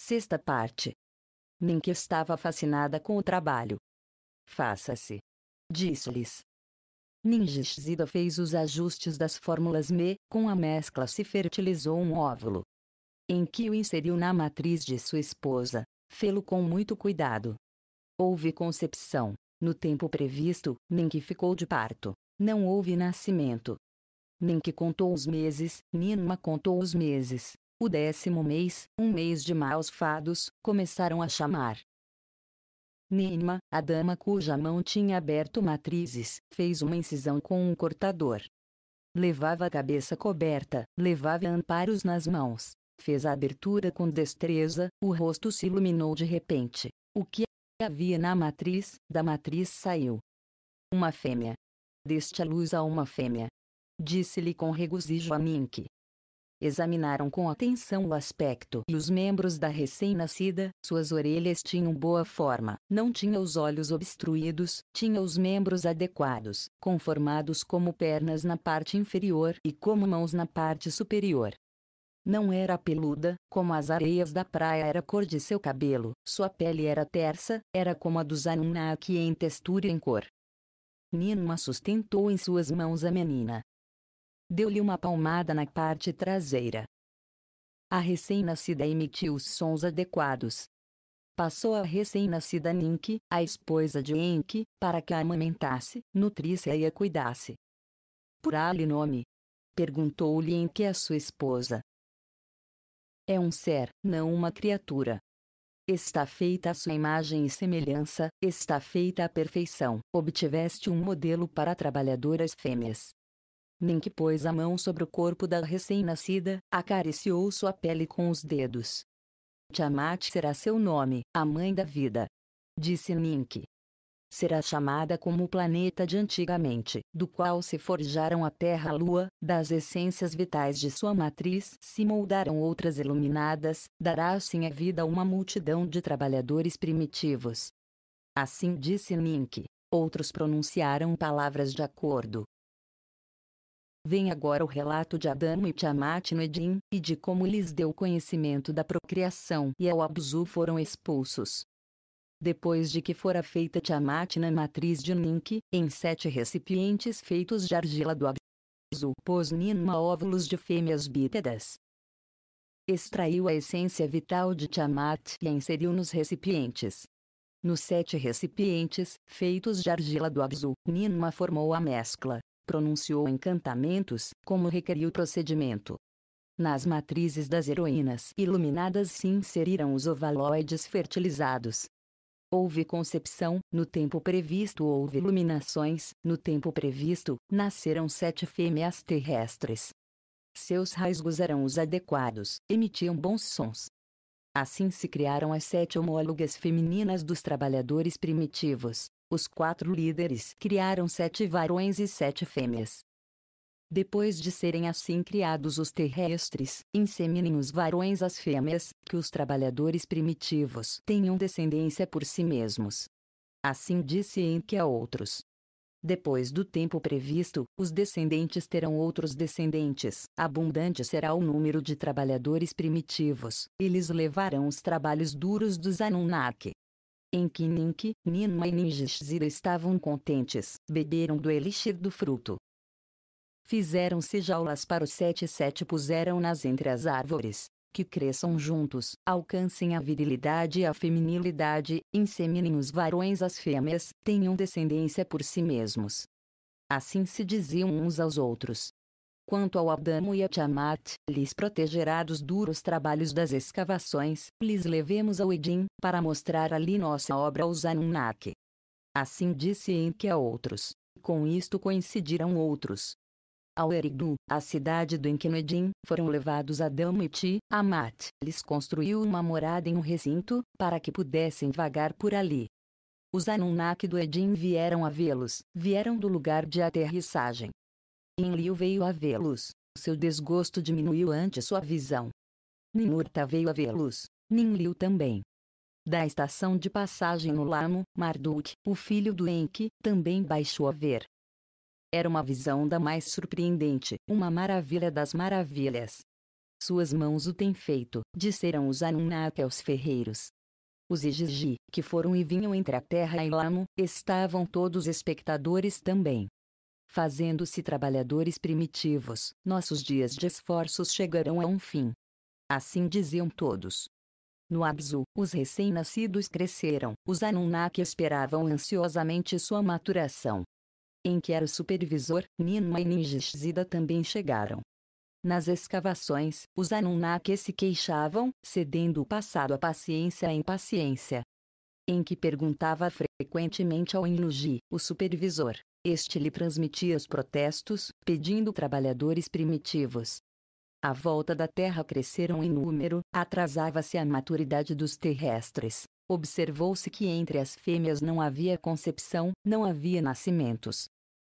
Sexta parte. Ninki estava fascinada com o trabalho. Faça-se. Disse-lhes. Ninjishida fez os ajustes das fórmulas Me, com a mescla se fertilizou um óvulo. Enki o inseriu na matriz de sua esposa, fê-lo com muito cuidado. Houve concepção. No tempo previsto, Ninki ficou de parto. Não houve nascimento. Ninki contou os meses, Ninma contou os meses. O 10º mês, um mês de maus fados, começaram a chamar. Ninma, a dama cuja mão tinha aberto matrizes, fez uma incisão com um cortador. Levava a cabeça coberta, levava amparos nas mãos. Fez a abertura com destreza, o rosto se iluminou de repente. O que havia na matriz, da matriz saiu uma fêmea. Deste a luz a uma fêmea. Disse-lhe com regozijo a Ninki. Examinaram com atenção o aspecto e os membros da recém-nascida. Suas orelhas tinham boa forma, não tinha os olhos obstruídos, tinha os membros adequados, conformados como pernas na parte inferior e como mãos na parte superior. Não era peluda, como as areias da praia era a cor de seu cabelo, sua pele era tersa, era como a dos Anunnaki em textura e em cor. Ninma sustentou em suas mãos a menina. Deu-lhe uma palmada na parte traseira. A recém-nascida emitiu os sons adequados. Passou a recém-nascida Ninki, a esposa de Enki, para que a amamentasse, nutrisse e a cuidasse. Por ali nome? Perguntou-lhe Enki a sua esposa. É um ser, não uma criatura. Está feita à sua imagem e semelhança, está feita à perfeição. Obtiveste um modelo para trabalhadoras fêmeas. Ninki pôs a mão sobre o corpo da recém-nascida, acariciou sua pele com os dedos. Tiamat será seu nome, a mãe da vida. Disse Ninki. Será chamada como o planeta de antigamente, do qual se forjaram a terra e a lua, das essências vitais de sua matriz se moldaram outras iluminadas, dará assim a vida a uma multidão de trabalhadores primitivos. Assim disse Ninki. Outros pronunciaram palavras de acordo. Vem agora o relato de Adão e Tiamat no Edim, e de como lhes deu conhecimento da procriação e ao Abzu foram expulsos. Depois de que fora feita Tiamat na matriz de Ninki, em 7 recipientes feitos de argila do Abzu, pôs Ninma óvulos de fêmeas bípedas. Extraiu a essência vital de Tiamat e a inseriu nos recipientes. Nos 7 recipientes, feitos de argila do Abzu, Ninma formou a mescla. Pronunciou encantamentos, como requeria o procedimento. Nas matrizes das heroínas iluminadas se inseriram os ovaloides fertilizados. Houve concepção, no tempo previsto houve iluminações, no tempo previsto, nasceram 7 fêmeas terrestres. Seus rasgos eram os adequados, emitiam bons sons. Assim se criaram as 7 homólogas femininas dos trabalhadores primitivos. Os 4 líderes criaram 7 varões e 7 fêmeas. Depois de serem assim criados os terrestres, inseminem os varões as fêmeas, que os trabalhadores primitivos tenham descendência por si mesmos. Assim disse Enki a outros. Depois do tempo previsto, os descendentes terão outros descendentes, abundante será o número de trabalhadores primitivos, eles levarão os trabalhos duros dos Anunnaki. Enki Ninki, Ninma e Ninjishida estavam contentes, beberam do elixir do fruto. Fizeram-se jaulas para os 7 e 7 puseram-nas entre as árvores, que cresçam juntos, alcancem a virilidade e a feminilidade, inseminem os varões as fêmeas, tenham descendência por si mesmos. Assim se diziam uns aos outros. Quanto ao Adamo e a Tiamat, lhes protegerá dos duros trabalhos das escavações, lhes levemos ao Edim, para mostrar ali nossa obra aos Anunnaki. Assim disse Enki a outros. Com isto coincidiram outros. Ao Eridu, a cidade do Enki no Edim, foram levados Adamo e Tiamat, lhes construiu uma morada em um recinto, para que pudessem vagar por ali. Os Anunnaki do Edim vieram a vê-los, vieram do lugar de aterrissagem. Enlil veio a vê-los, seu desgosto diminuiu ante sua visão. Ninurta veio a vê-los, Ninlil também. Da estação de passagem no Lamo, Marduk, o filho do Enki, também baixou a ver. Era uma visão da mais surpreendente, uma maravilha das maravilhas. Suas mãos o têm feito, disseram os Anunnaki aos ferreiros. Os Igigi, que foram e vinham entre a terra e Lamo, estavam todos espectadores também. Fazendo-se trabalhadores primitivos, nossos dias de esforços chegarão a um fim. Assim diziam todos. No Abzu, os recém-nascidos cresceram, os Anunnaki esperavam ansiosamente sua maturação. Em que era o supervisor, Ninma e Ningishzida também chegaram. Nas escavações, os Anunnaki se queixavam, cedendo o passado à paciência e à impaciência. Em que perguntava frequentemente ao Inluji, o supervisor. Este lhe transmitia os protestos, pedindo trabalhadores primitivos. À volta da Terra cresceram em número, atrasava-se a maturidade dos terrestres. Observou-se que entre as fêmeas não havia concepção, não havia nascimentos.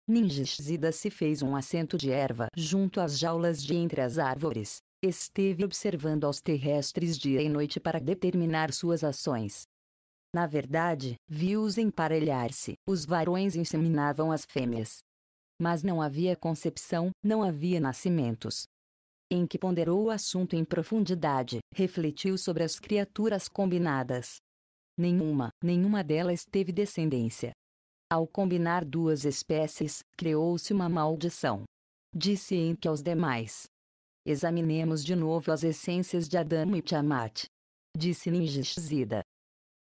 Ningishzida se fez um assento de erva junto às jaulas de entre as árvores. Esteve observando aos terrestres dia e noite para determinar suas ações. Na verdade, viu-os emparelhar-se, os varões inseminavam as fêmeas. Mas não havia concepção, não havia nascimentos. Em que ponderou o assunto em profundidade, refletiu sobre as criaturas combinadas. Nenhuma delas teve descendência. Ao combinar duas espécies, criou-se uma maldição. Disse Enki aos demais. Examinemos de novo as essências de Adamo e Tiamat. Disse Ningishzida.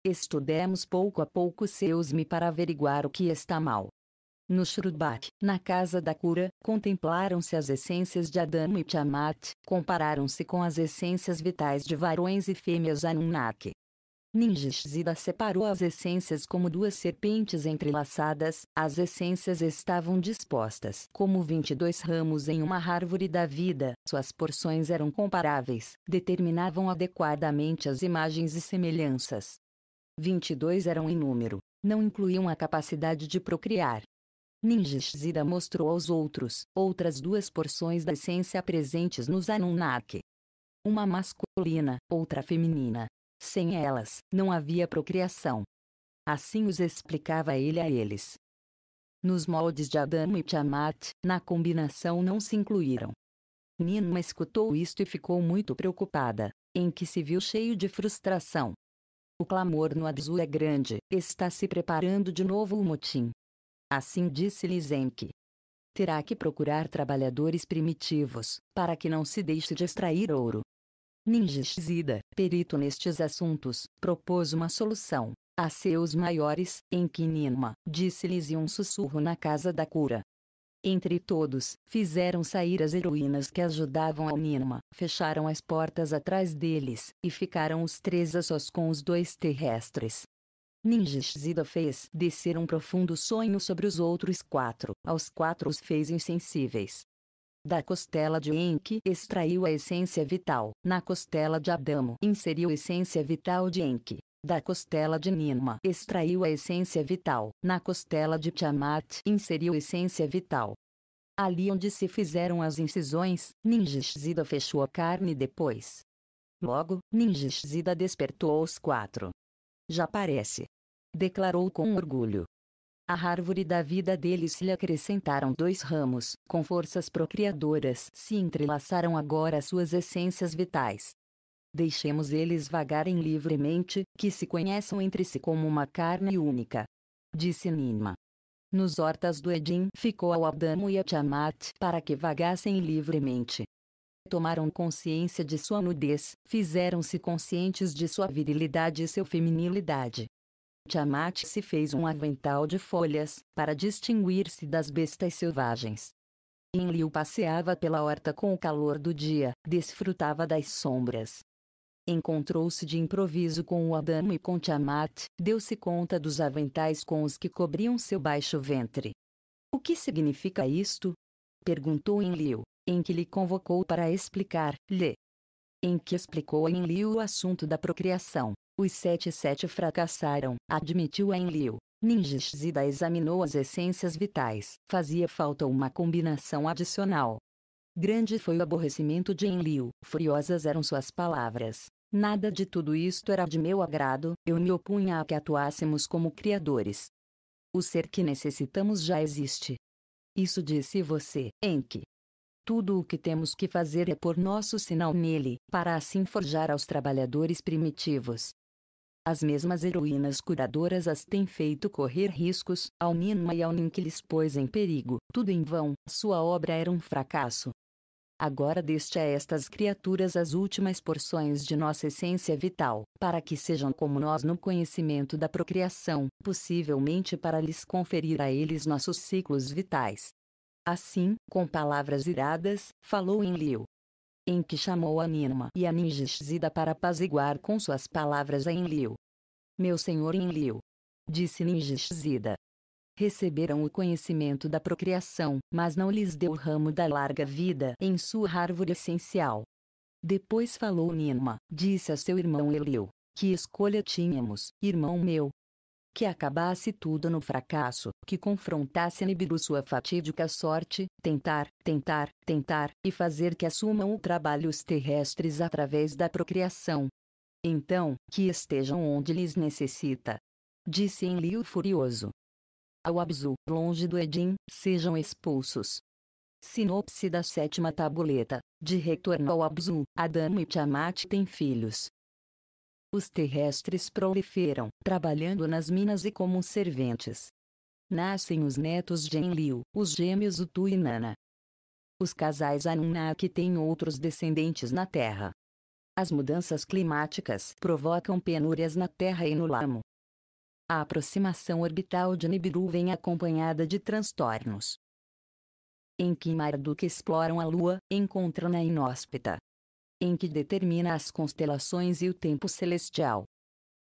Estudemos pouco a pouco seus mi para averiguar o que está mal. No Shrubak, na casa da cura, contemplaram-se as essências de Adamo e Tiamat, compararam-se com as essências vitais de varões e fêmeas Anunnaki. Ningishzida separou as essências como duas serpentes entrelaçadas, as essências estavam dispostas como 22 ramos em uma árvore da vida, suas porções eram comparáveis, determinavam adequadamente as imagens e semelhanças. 22 eram em número, não incluíam a capacidade de procriar. Ningishzida mostrou aos outras duas porções da essência presentes nos Anunnaki. Uma masculina, outra feminina. Sem elas, não havia procriação. Assim os explicava ele a eles. Nos moldes de Adamo e Tiamat, na combinação não se incluíram. Ninma escutou isto e ficou muito preocupada, em que se viu cheio de frustração. O clamor no Abzu é grande, está se preparando de novo o motim. Assim disse-lhes Enki. Terá que procurar trabalhadores primitivos, para que não se deixe de extrair ouro. Ningishzida, perito nestes assuntos, propôs uma solução. A seus maiores, Enki e Ninma, disse-lhes em um sussurro na casa da cura. Entre todos, fizeram sair as heroínas que ajudavam a Ninma, fecharam as portas atrás deles, e ficaram os três a sós com os dois terrestres. Ningishzida fez descer um profundo sonho sobre os outros quatro, aos quatro os fez insensíveis. Da costela de Enki extraiu a essência vital, na costela de Adamo inseriu a essência vital de Enki. Da costela de Ninma extraiu a essência vital, na costela de Tiamat inseriu a essência vital. Ali onde se fizeram as incisões, Ningishzida fechou a carne depois. Logo, Ningishzida despertou os quatro. Já parece. Declarou com orgulho. A árvore da vida deles se lhe acrescentaram dois ramos, com forças procriadoras se entrelaçaram agora suas essências vitais. Deixemos eles vagarem livremente, que se conheçam entre si como uma carne única. Disse Ninma. Nos hortas do Edim ficou ao Adamo e a Tiamat para que vagassem livremente. Tomaram consciência de sua nudez, fizeram-se conscientes de sua virilidade e sua feminilidade. Tiamat se fez um avental de folhas, para distinguir-se das bestas selvagens. Enlil passeava pela horta com o calor do dia, desfrutava das sombras. Encontrou-se de improviso com o Adamo e com Tiamat, deu-se conta dos aventais com os que cobriam seu baixo ventre. O que significa isto? Perguntou Enlil, em que lhe convocou para explicar-lhe. Em que explicou a Enlil o assunto da procriação. Os sete fracassaram, admitiu Enlil. Ningishzida examinou as essências vitais, fazia falta uma combinação adicional. Grande foi o aborrecimento de Enlil, furiosas eram suas palavras. Nada de tudo isto era de meu agrado, eu me opunha a que atuássemos como criadores. O ser que necessitamos já existe. Isso disse você, Enki. Tudo o que temos que fazer é pôr nosso sinal nele, para assim forjar aos trabalhadores primitivos. As mesmas heroínas curadoras as têm feito correr riscos, ao Ninma e ao Nin que lhes pôs em perigo, tudo em vão, sua obra era um fracasso. Agora deste a estas criaturas as últimas porções de nossa essência vital, para que sejam como nós no conhecimento da procriação, possivelmente para lhes conferir a eles nossos ciclos vitais. Assim, com palavras iradas, falou Enlil. Em que chamou a Ninma e a Ningishzida para apaziguar com suas palavras a Enlil. Meu senhor Enlil, disse Ningishzida. Receberam o conhecimento da procriação, mas não lhes deu o ramo da larga vida em sua árvore essencial. Depois falou Ninma, disse a seu irmão Enlil, que escolha tínhamos, irmão meu? Que acabasse tudo no fracasso, que confrontasse Nibiru sua fatídica sorte, tentar, e fazer que assumam o trabalho os terrestres através da procriação. Então, que estejam onde lhes necessita. Disse Enlil furioso. Ao Abzu, longe do Edim, sejam expulsos. Sinopse da sétima tabuleta, de retorno ao Abzu, Adamo e Tiamat têm filhos. Os terrestres proliferam, trabalhando nas minas e como serventes. Nascem os netos de Enlil, os gêmeos Utu e Nana. Os casais Anunnaki têm outros descendentes na Terra. As mudanças climáticas provocam penúrias na Terra e no Lamo. A aproximação orbital de Nibiru vem acompanhada de transtornos. Em que Marduk exploram a Lua, encontram-na inóspita. Em que determina as constelações e o tempo celestial.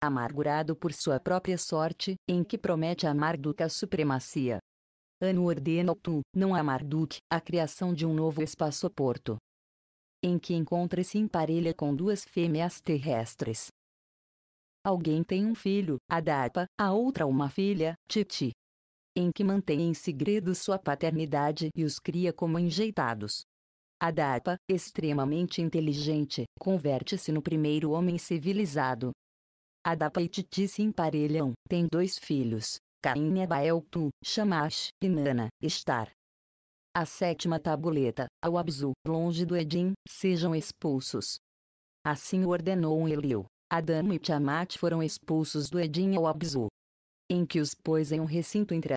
Amargurado por sua própria sorte, em que promete a Marduk a supremacia. Anu ordena ao Tu, não a Marduk, a criação de um novo espaçoporto. Em que encontra e se emparelha com duas fêmeas terrestres. Alguém tem um filho, Adapa, a outra uma filha, Titi. Em que mantém em segredo sua paternidade e os cria como enjeitados. Adapa, extremamente inteligente, converte-se no primeiro homem civilizado. Adapa e Titi se emparelham, têm 2 filhos, Caim e Abael Tu, Shamash e Nana, Estar. A sétima tabuleta, ao Abzu, longe do Edim, sejam expulsos. Assim ordenou Enlil. Adamo e Tiamat foram expulsos do Edim ao Abzu. Em que os pôs em um recinto entre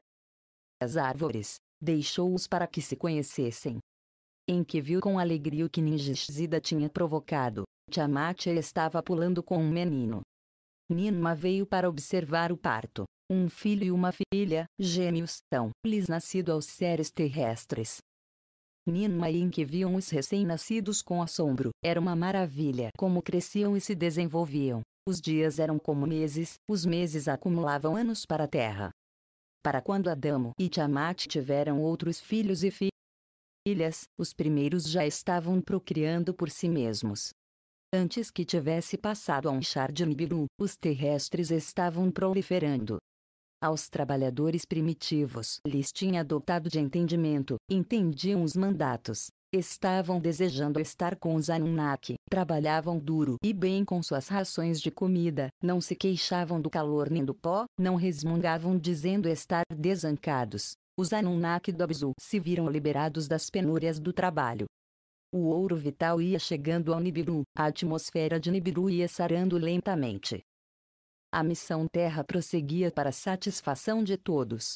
as árvores, deixou-os para que se conhecessem. Em que viu com alegria o que Ningishzida tinha provocado, Tiamat estava pulando com um menino. Ninma veio para observar o parto. Um filho e uma filha, gêmeos, lhes nascido aos seres terrestres. Ninma e Enki viam os recém-nascidos com assombro. Era uma maravilha como cresciam e se desenvolviam. Os dias eram como meses, os meses acumulavam anos para a terra. Para quando Adamo e Tiamat tiveram outros filhos e filhas, os primeiros já estavam procriando por si mesmos. Antes que tivesse passado a um char de Nibiru, os terrestres estavam proliferando. Aos trabalhadores primitivos lhes tinha dotado de entendimento, entendiam os mandatos, estavam desejando estar com os Anunnaki, trabalhavam duro e bem com suas rações de comida, não se queixavam do calor nem do pó, não resmungavam dizendo estar desancados. Os Anunnaki do Abzu se viram liberados das penúrias do trabalho. O ouro vital ia chegando ao Nibiru, a atmosfera de Nibiru ia sarando lentamente. A missão Terra prosseguia para a satisfação de todos.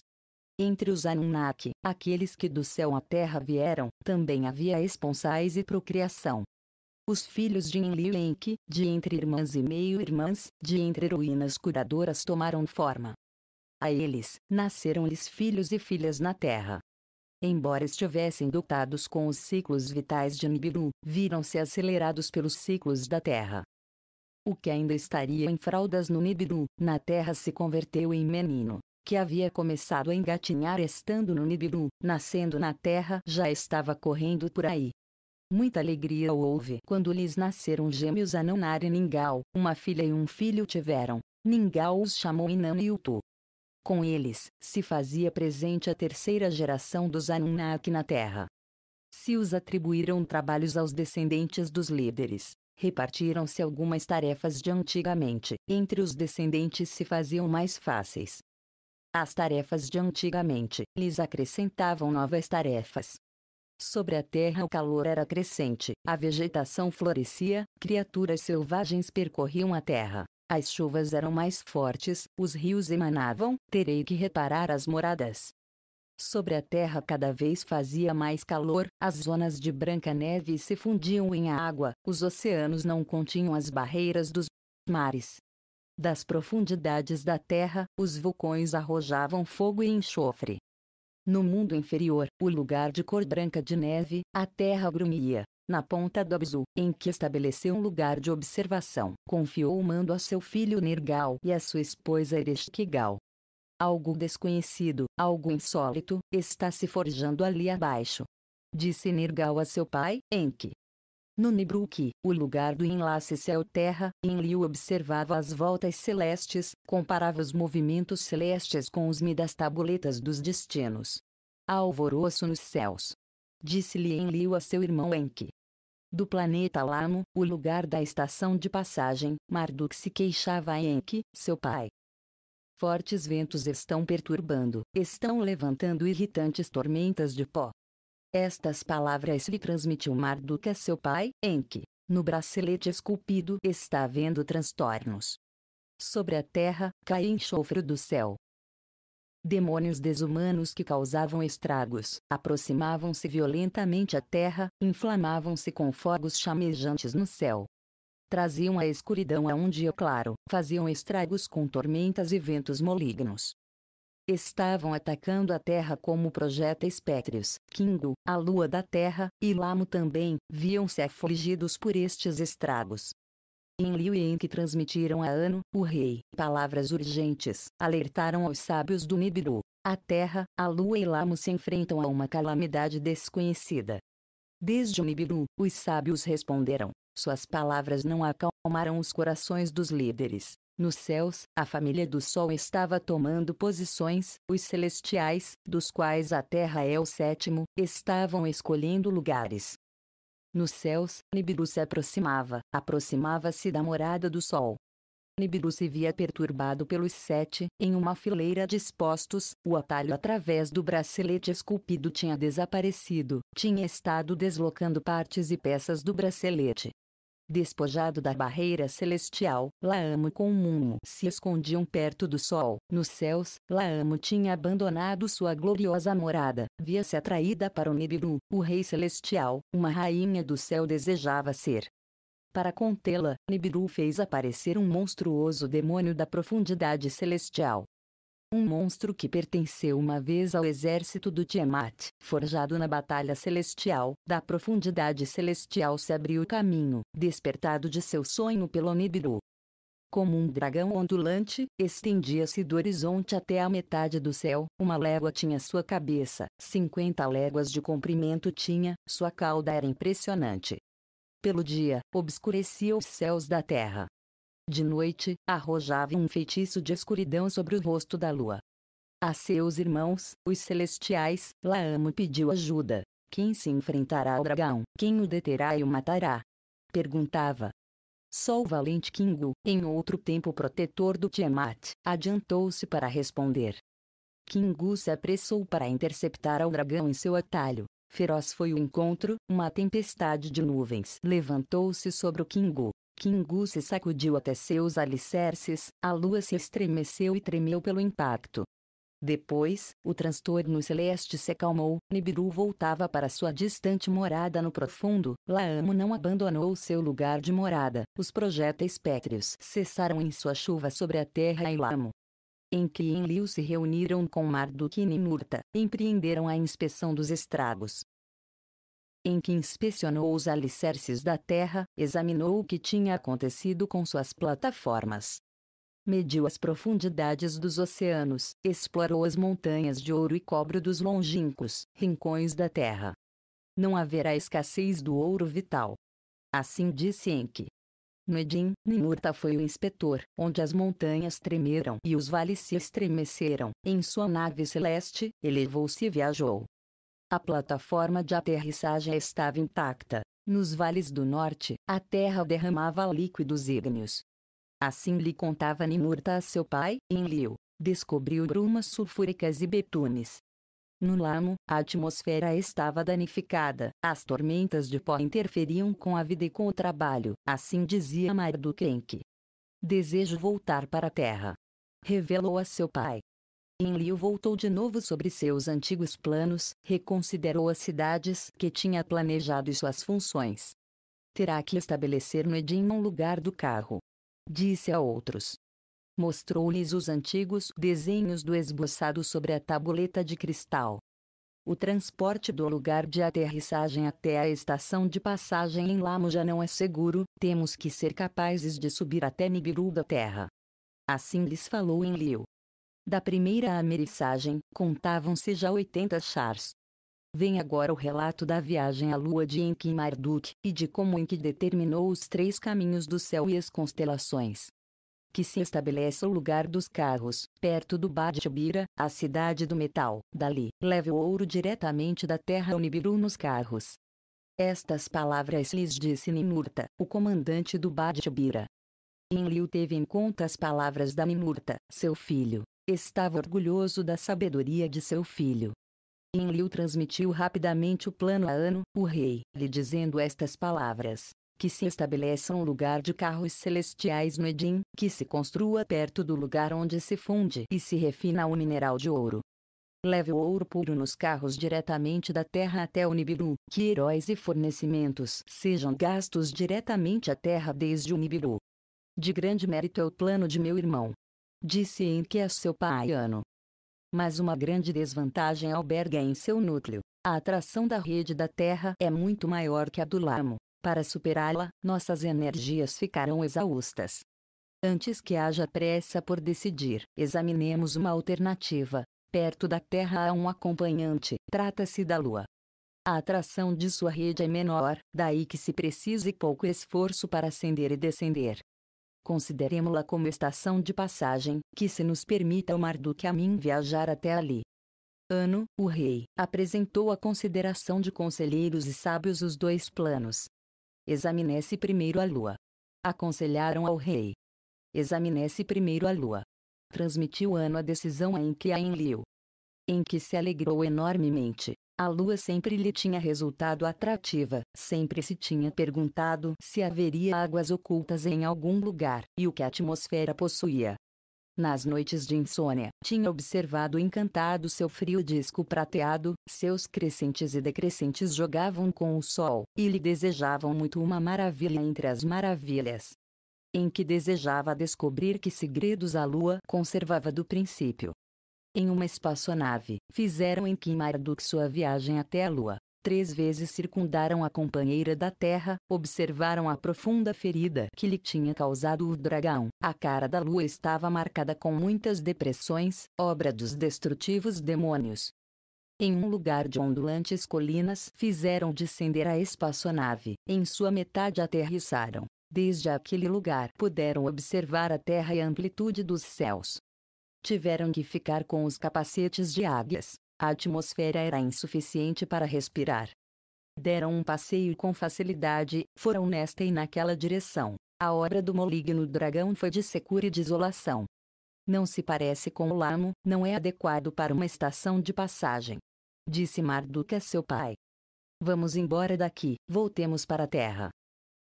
Entre os Anunnaki, aqueles que do céu à Terra vieram, também havia esponsais e procriação. Os filhos de Enlil e Enki, de entre irmãs e meio-irmãs, de entre heroínas curadoras tomaram forma. A eles, nasceram-lhes filhos e filhas na Terra. Embora estivessem dotados com os ciclos vitais de Nibiru, viram-se acelerados pelos ciclos da Terra. O que ainda estaria em fraldas no Nibiru, na Terra se converteu em menino, que havia começado a engatinhar estando no Nibiru, nascendo na Terra já estava correndo por aí. Muita alegria houve quando lhes nasceram gêmeos Anunar e Ningal, uma filha e um filho tiveram. Ningal os chamou Inanna e Utu. Com eles, se fazia presente a terceira geração dos Anunnaki na Terra. Se os atribuíram trabalhos aos descendentes dos líderes. Repartiram-se algumas tarefas de antigamente, entre os descendentes se faziam mais fáceis. As tarefas de antigamente lhes acrescentavam novas tarefas. Sobre a terra o calor era crescente, a vegetação florescia, criaturas selvagens percorriam a terra. As chuvas eram mais fortes, os rios emanavam, terei que reparar as moradas. Sobre a terra cada vez fazia mais calor, as zonas de branca neve se fundiam em água, os oceanos não continham as barreiras dos mares. Das profundidades da terra, os vulcões arrojavam fogo e enxofre. No mundo inferior, o lugar de cor branca de neve, a terra grumia. Na ponta do abzu, em que estabeleceu um lugar de observação, confiou o mando a seu filho Nergal e a sua esposa Ereshkigal. Algo desconhecido, algo insólito, está se forjando ali abaixo. Disse Nergal a seu pai, Enki. No Nibruki, o lugar do enlace céu-terra, Enlil observava as voltas celestes, comparava os movimentos celestes com os das tabuletas dos destinos. Há alvoroço nos céus. Disse-lhe Enlil a seu irmão Enki. Do planeta Lamo, o lugar da estação de passagem, Marduk se queixava a Enki, seu pai. Fortes ventos estão perturbando, estão levantando irritantes tormentas de pó. Estas palavras lhe transmitiu Marduk a seu pai, Enki. No bracelete esculpido está havendo transtornos. Sobre a terra, cai enxofre do céu. Demônios desumanos que causavam estragos, aproximavam-se violentamente à terra, inflamavam-se com fogos chamejantes no céu. Traziam a escuridão a um dia claro, faziam estragos com tormentas e ventos malignos. Estavam atacando a terra como projéteis pétreos. Kingu, a lua da terra, e Lamo também, viam-se afligidos por estes estragos. Enlil e Enki transmitiram a Anu, o rei, palavras urgentes, alertaram aos sábios do Nibiru. A terra, a lua e Lamo se enfrentam a uma calamidade desconhecida. Desde o Nibiru, os sábios responderam. Suas palavras não acalmaram os corações dos líderes. Nos céus, a família do Sol estava tomando posições, os celestiais, dos quais a Terra é o sétimo, estavam escolhendo lugares. Nos céus, Nibiru se aproximava-se da morada do Sol. Nibiru se via perturbado pelos 7, em uma fileira dispostos, o atalho através do bracelete esculpido tinha desaparecido, tinha estado deslocando partes e peças do bracelete. Despojado da barreira celestial, Laamo com Mumu se escondiam perto do sol. Nos céus, Laamo tinha abandonado sua gloriosa morada, via-se atraída para o Nibiru, o rei celestial, uma rainha do céu desejava ser. Para contê-la, Nibiru fez aparecer um monstruoso demônio da profundidade celestial. Um monstro que pertenceu uma vez ao exército do Tiamat, forjado na batalha celestial, da profundidade celestial se abriu o caminho, despertado de seu sonho pelo Nibiru. Como um dragão ondulante, estendia-se do horizonte até a metade do céu, 1 légua tinha sua cabeça, 50 léguas de comprimento tinha, sua cauda era impressionante. Pelo dia, obscurecia os céus da terra. De noite, arrojava um feitiço de escuridão sobre o rosto da lua. A seus irmãos, os celestiais, Laamo pediu ajuda. Quem se enfrentará ao dragão? Quem o deterá e o matará? Perguntava. Só o valente Kingu, em outro tempo protetor do Tiamat, adiantou-se para responder. Kingu se apressou para interceptar ao dragão em seu atalho. Feroz foi o encontro, uma tempestade de nuvens levantou-se sobre o Kingu. Kingu se sacudiu até seus alicerces, a lua se estremeceu e tremeu pelo impacto. Depois, o transtorno celeste se acalmou, Nibiru voltava para sua distante morada no profundo, Laamo não abandonou seu lugar de morada, os projéteis pétreos cessaram em sua chuva sobre a terra e Lamo. Enki e Enlil se reuniram com Marduk e Ninurta, empreenderam a inspeção dos estragos. Enki inspecionou os alicerces da terra, examinou o que tinha acontecido com suas plataformas. Mediu as profundidades dos oceanos, explorou as montanhas de ouro e cobre dos longínquos rincões da terra. Não haverá escassez do ouro vital. Assim disse Enki. No Edim, Ninurta foi o inspetor, onde as montanhas tremeram e os vales se estremeceram. Em sua nave celeste, elevou-se e viajou. A plataforma de aterrissagem estava intacta. Nos vales do norte, a terra derramava líquidos ígneos. Assim lhe contava Ninurta a seu pai, Enlil. Descobriu brumas sulfúricas e betumes. No Lamo, a atmosfera estava danificada, as tormentas de pó interferiam com a vida e com o trabalho, assim dizia Marduk Enki. Desejo voltar para a terra. Revelou a seu pai. Enlil voltou de novo sobre seus antigos planos, reconsiderou as cidades que tinha planejado e suas funções. Terá que estabelecer no Edim um lugar do carro. Disse a outros. Mostrou-lhes os antigos desenhos do esboçado sobre a tabuleta de cristal. O transporte do lugar de aterrissagem até a estação de passagem em Lamo já não é seguro, temos que ser capazes de subir até Nibiru da Terra. Assim lhes falou Enlil. Da primeira ameriçagem, contavam-se já 80 chars. Vem agora o relato da viagem à lua de Enki e Marduk, e de como Enki determinou os 3 caminhos do céu e as constelações. Que se estabeleça o lugar dos carros, perto do Badjabira, a cidade do metal. Dali, leve o ouro diretamente da terra ao Nibiru nos carros. Estas palavras lhes disse Ninurta, o comandante do Badjabira. Enlil teve em conta as palavras da Ninurta, seu filho. Estava orgulhoso da sabedoria de seu filho. Enlil transmitiu rapidamente o plano a Anu, o rei, lhe dizendo estas palavras. Que se estabeleça um lugar de carros celestiais no Edim, que se construa perto do lugar onde se funde e se refina o mineral de ouro. Leve o ouro puro nos carros diretamente da terra até o Nibiru, que heróis e fornecimentos sejam gastos diretamente à terra desde o Nibiru. De grande mérito é o plano de meu irmão. Disse Enki a seu pai Anu. Mas uma grande desvantagem alberga em seu núcleo. A atração da rede da Terra é muito maior que a do Lamo. Para superá-la, nossas energias ficarão exaustas. Antes que haja pressa por decidir, examinemos uma alternativa. Perto da Terra há um acompanhante, trata-se da Lua. A atração de sua rede é menor, daí que se precise pouco esforço para ascender e descender. Consideremo-la como estação de passagem, que se nos permita o Marduk a mim viajar até ali. Anu, o rei, apresentou à consideração de conselheiros e sábios os 2 planos. Examine-se primeiro a lua. Aconselharam ao rei. Examine-se primeiro a lua. Transmitiu Anu a decisão a Enki e a Enlil. Enki se alegrou enormemente. A lua sempre lhe tinha resultado atrativa, sempre se tinha perguntado se haveria águas ocultas em algum lugar, e o que a atmosfera possuía. Nas noites de insônia, tinha observado encantado seu frio disco prateado, seus crescentes e decrescentes jogavam com o sol, e lhe desejavam muito uma maravilha entre as maravilhas. Em que desejava descobrir que segredos a lua conservava do princípio. Em uma espaçonave, fizeram Enki e Marduk sua viagem até a Lua. 3 vezes circundaram a companheira da Terra, observaram a profunda ferida que lhe tinha causado o dragão. A cara da Lua estava marcada com muitas depressões, obra dos destrutivos demônios. Em um lugar de ondulantes colinas, fizeram descender a espaçonave. Em sua metade aterrissaram. Desde aquele lugar puderam observar a Terra e a amplitude dos céus. Tiveram que ficar com os capacetes de águias. A atmosfera era insuficiente para respirar. Deram um passeio com facilidade, foram nesta e naquela direção. A obra do maligno dragão foi de secura e desolação. Não se parece com o Lamo, não é adequado para uma estação de passagem. Disse Marduk a seu pai. Vamos embora daqui, voltemos para a terra.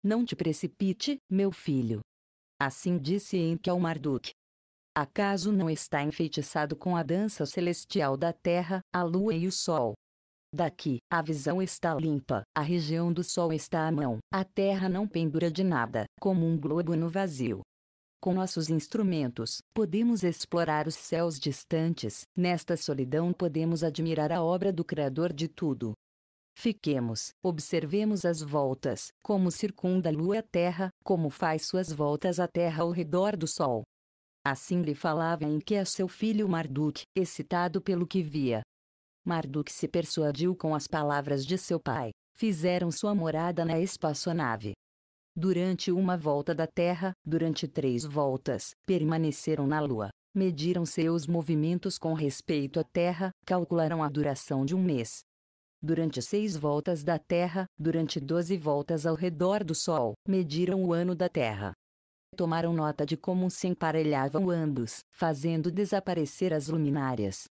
Não te precipite, meu filho. Assim disse Enki ao Marduk. Acaso não está enfeitiçado com a dança celestial da terra, a lua e o sol? Daqui, a visão está limpa, a região do sol está à mão, a terra não pendura de nada, como um globo no vazio. Com nossos instrumentos, podemos explorar os céus distantes, nesta solidão podemos admirar a obra do Criador de tudo. Fiquemos, observemos as voltas, como circunda a lua a terra, como faz suas voltas a terra ao redor do sol. Assim lhe falava Enki a seu filho Marduk, excitado pelo que via. Marduk se persuadiu com as palavras de seu pai. Fizeram sua morada na espaçonave. Durante uma volta da Terra, durante 3 voltas, permaneceram na Lua. Mediram seus movimentos com respeito à Terra, calcularam a duração de um mês. Durante 6 voltas da Terra, durante 12 voltas ao redor do Sol, mediram o ano da Terra. Tomaram nota de como se emparelhavam ambos, fazendo desaparecer as luminárias.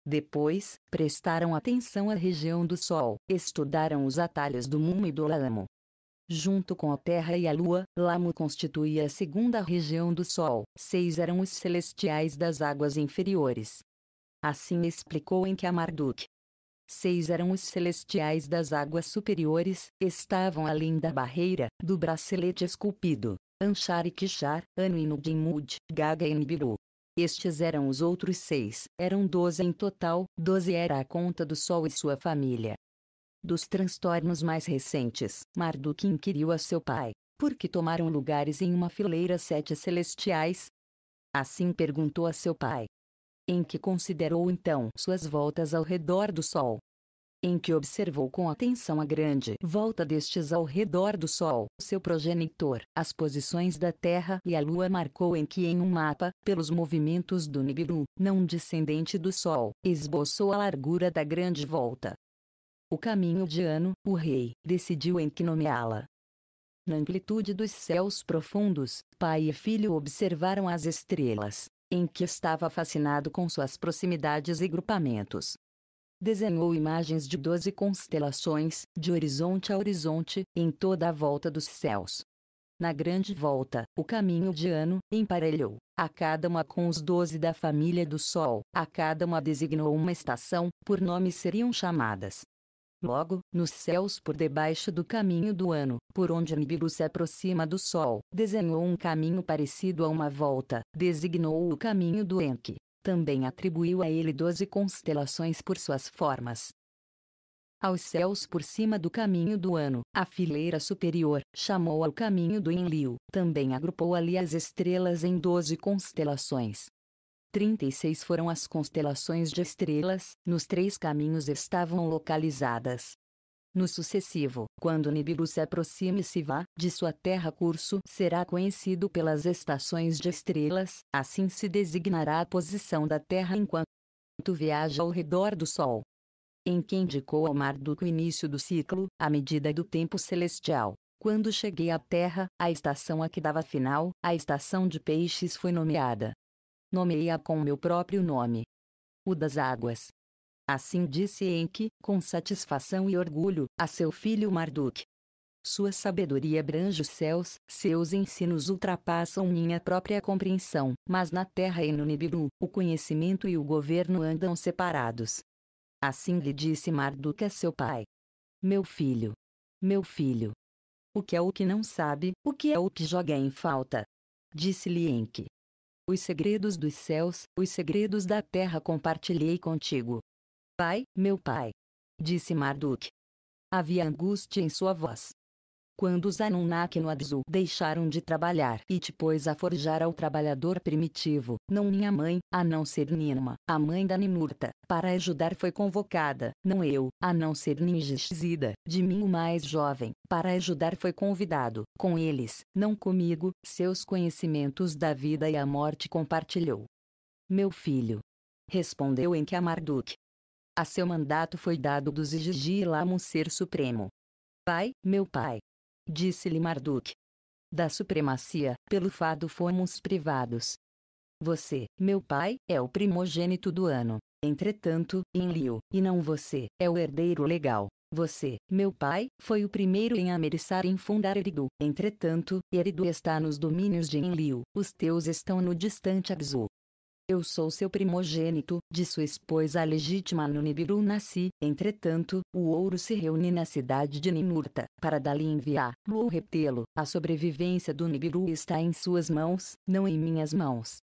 Depois, prestaram atenção à região do Sol, estudaram os atalhos do Mumu e do Lamo. Junto com a Terra e a Lua, Lamo constituía a segunda região do Sol, 6 eram os celestiais das águas inferiores. Assim explicou Enki a Marduk. 6 eram os celestiais das águas superiores, estavam além da barreira, do bracelete esculpido, Anshar e Kishar, Anu e Nudimud, Gaga e Nibiru. Estes eram os outros 6, eram 12 em total, 12 era a conta do Sol e sua família. Dos transtornos mais recentes, Marduk inquiriu a seu pai, por que tomaram lugares em uma fileira 7 celestiais? Assim perguntou a seu pai. Enki considerou então suas voltas ao redor do Sol. Enki observou com atenção a grande volta destes ao redor do Sol, seu progenitor, as posições da Terra e a Lua. Marcou Enki em um mapa, pelos movimentos do Nibiru, não descendente do Sol, esboçou a largura da grande volta. O caminho de Anu, o rei, decidiu Enki nomeá-la. Na amplitude dos céus profundos, pai e filho observaram as estrelas. Enki estava fascinado com suas proximidades e grupamentos. Desenhou imagens de 12 constelações, de horizonte a horizonte, em toda a volta dos céus. Na grande volta, o caminho de Anu, emparelhou, a cada uma com os 12 da família do Sol, a cada uma designou uma estação, por nome seriam chamadas. Logo, nos céus por debaixo do caminho do Anu, por onde Nibiru se aproxima do Sol, desenhou um caminho parecido a uma volta, designou o caminho do Enki. Também atribuiu a ele 12 constelações por suas formas. Aos céus por cima do caminho do Anu, a fileira superior, chamou ao caminho do Enlil, também agrupou ali as estrelas em 12 constelações. 36 foram as constelações de estrelas, nos 3 caminhos estavam localizadas. No sucessivo, quando Nibiru se aproxima e se vá, de sua terra curso será conhecido pelas estações de estrelas, assim se designará a posição da Terra enquanto viaja ao redor do Sol. Enki indicou ao Marduk o início do ciclo, a medida do tempo celestial. Quando cheguei à Terra, a estação a que dava final, a estação de peixes foi nomeada. Nomeei-a com meu próprio nome. O das águas. Assim disse Enki, com satisfação e orgulho, a seu filho Marduk. Sua sabedoria abrange os céus, seus ensinos ultrapassam minha própria compreensão, mas na terra e no Nibiru, o conhecimento e o governo andam separados. Assim lhe disse Marduk a seu pai. Meu filho. Meu filho. O que é o que não sabe, o que é o que joga em falta? Disse-lhe Enki. Os segredos dos céus, os segredos da terra compartilhei contigo. Pai, meu pai. Disse Marduk. Havia angústia em sua voz. Quando os Anunnaki no Abzu deixaram de trabalhar e te pôs a forjar ao trabalhador primitivo, não minha mãe, a não ser Ninma, a mãe da Ninurta, para ajudar foi convocada, não eu, a não ser Ningishzida, de mim o mais jovem, para ajudar foi convidado, com eles, não comigo, seus conhecimentos da vida e a morte compartilhou. Meu filho. Respondeu Enki a Marduk. A seu mandato foi dado dos Igigi Lamu ser supremo. Pai, meu pai. Disse-lhe Marduk. Da supremacia, pelo fado fomos privados. Você, meu pai, é o primogênito do Anu. Entretanto, Enlil, e não você, é o herdeiro legal. Você, meu pai, foi o primeiro em ameriçar em fundar Eridu. Entretanto, Eridu está nos domínios de Enlil, os teus estão no distante Abzu. Eu sou seu primogênito, de sua esposa legítima no Nibiru nasci, entretanto, o ouro se reúne na cidade de Ninurta, para dali enviar-lo ou retê-lo, a sobrevivência do Nibiru está em suas mãos, não em minhas mãos.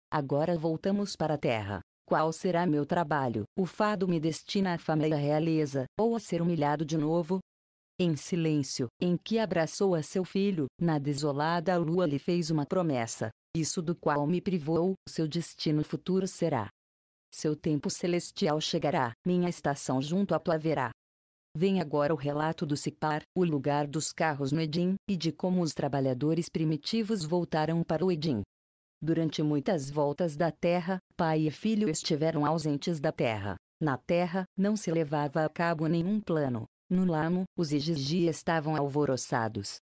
Agora voltamos para a terra. Qual será meu trabalho? O fado me destina à fama e à realeza, ou a ser humilhado de novo? Em silêncio, Enki abraçou a seu filho, na desolada lua lhe fez uma promessa. Isso do qual me privou, seu destino futuro será. Seu tempo celestial chegará, minha estação junto à tua haverá. Vem agora o relato do Sipar, o lugar dos carros no Edim, e de como os trabalhadores primitivos voltaram para o Edim. Durante muitas voltas da terra, pai e filho estiveram ausentes da terra. Na terra, não se levava a cabo nenhum plano. No Lamo, os Igigi estavam alvoroçados.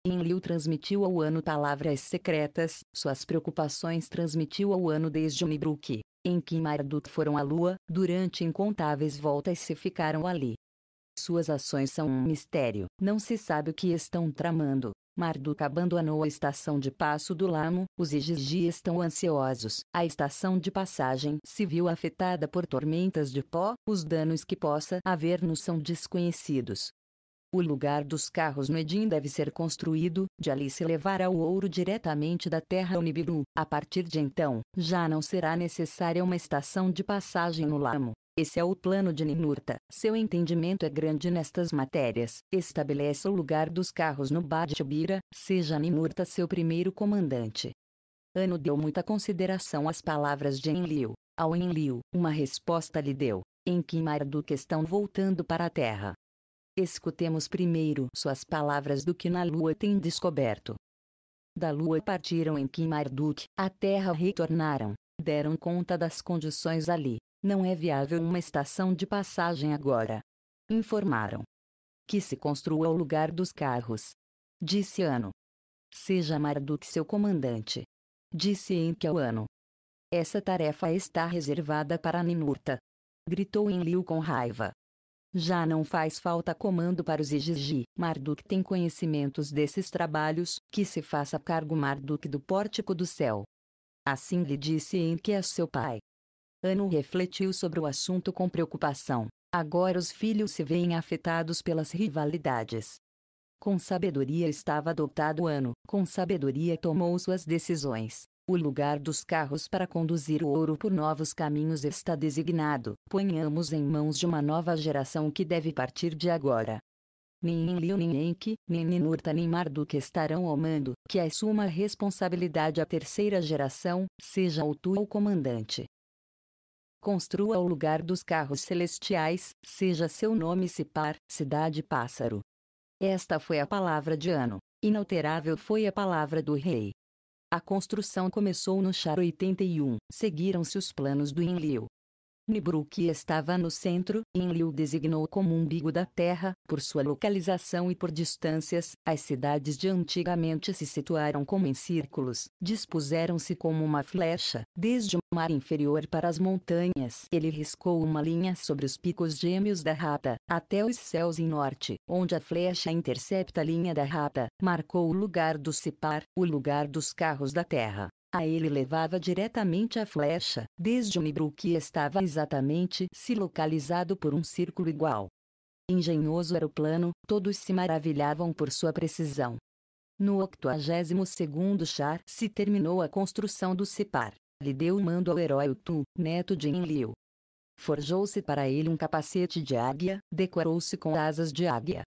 Enlil transmitiu ao Anu palavras secretas, suas preocupações transmitiu ao Anu desde o Nibruki. em que Marduk foram à lua, durante incontáveis voltas se ficaram ali. Suas ações são um mistério, não se sabe o que estão tramando. Marduk abandonou a estação de Passo do Lamo, os Igigi estão ansiosos. A estação de passagem se viu afetada por tormentas de pó, os danos que possa haver nos são desconhecidos. O lugar dos carros no Edim deve ser construído, de ali se levará o ouro diretamente da terra ao Nibiru. A partir de então, já não será necessária uma estação de passagem no Lamo. Esse é o plano de Ninurta. Seu entendimento é grande nestas matérias. Estabeleça o lugar dos carros no Badtibira, seja Ninurta seu primeiro comandante. Anu deu muita consideração às palavras de Enlil. Ao Enlil, uma resposta lhe deu, em que Marduk estão voltando para a terra. Escutemos primeiro suas palavras do que na lua tem descoberto. Da lua partiram em Marduk, a terra retornaram, deram conta das condições ali. Não é viável uma estação de passagem agora. Informaram. Que se construa o lugar dos carros. Disse Anu. Seja Marduk seu comandante. Disse Enki ao Anu. Essa tarefa está reservada para Ninurta. Gritou Enlil com raiva. Já não faz falta comando para os Igigi. Marduk tem conhecimentos desses trabalhos, que se faça cargo Marduk do pórtico do céu. Assim lhe disse Enki a seu pai. Anu refletiu sobre o assunto com preocupação. Agora os filhos se veem afetados pelas rivalidades. Com sabedoria estava dotado Anu, com sabedoria tomou suas decisões. O lugar dos carros para conduzir o ouro por novos caminhos está designado. Ponhamos em mãos de uma nova geração que deve partir de agora. Nem Enlil nem Enki, nem Ninurta nem Marduk estarão ao mando, que assuma a responsabilidade a terceira geração, seja tu o comandante. Construa o lugar dos carros celestiais, seja seu nome Sipar, cidade pássaro. Esta foi a palavra de Anu. Inalterável foi a palavra do rei. A construção começou no Char 81. Seguiram-se os planos do Enlil. Nibiru que estava no centro, Enlil designou como umbigo da terra, por sua localização e por distâncias, as cidades de antigamente se situaram como em círculos, dispuseram-se como uma flecha, desde o mar inferior para as montanhas. Ele riscou uma linha sobre os picos gêmeos da rata, até os céus em norte, onde a flecha intercepta a linha da rata, marcou o lugar do Sipar, o lugar dos carros da terra. A ele levava diretamente a flecha, desde o Nibiru que estava exatamente se localizado por um círculo igual. Engenhoso era o plano, todos se maravilhavam por sua precisão. No 82º Char se terminou a construção do Sipar. Lhe deu o mando ao herói Utu, neto de Enlil. Forjou-se para ele um capacete de águia, decorou-se com asas de águia.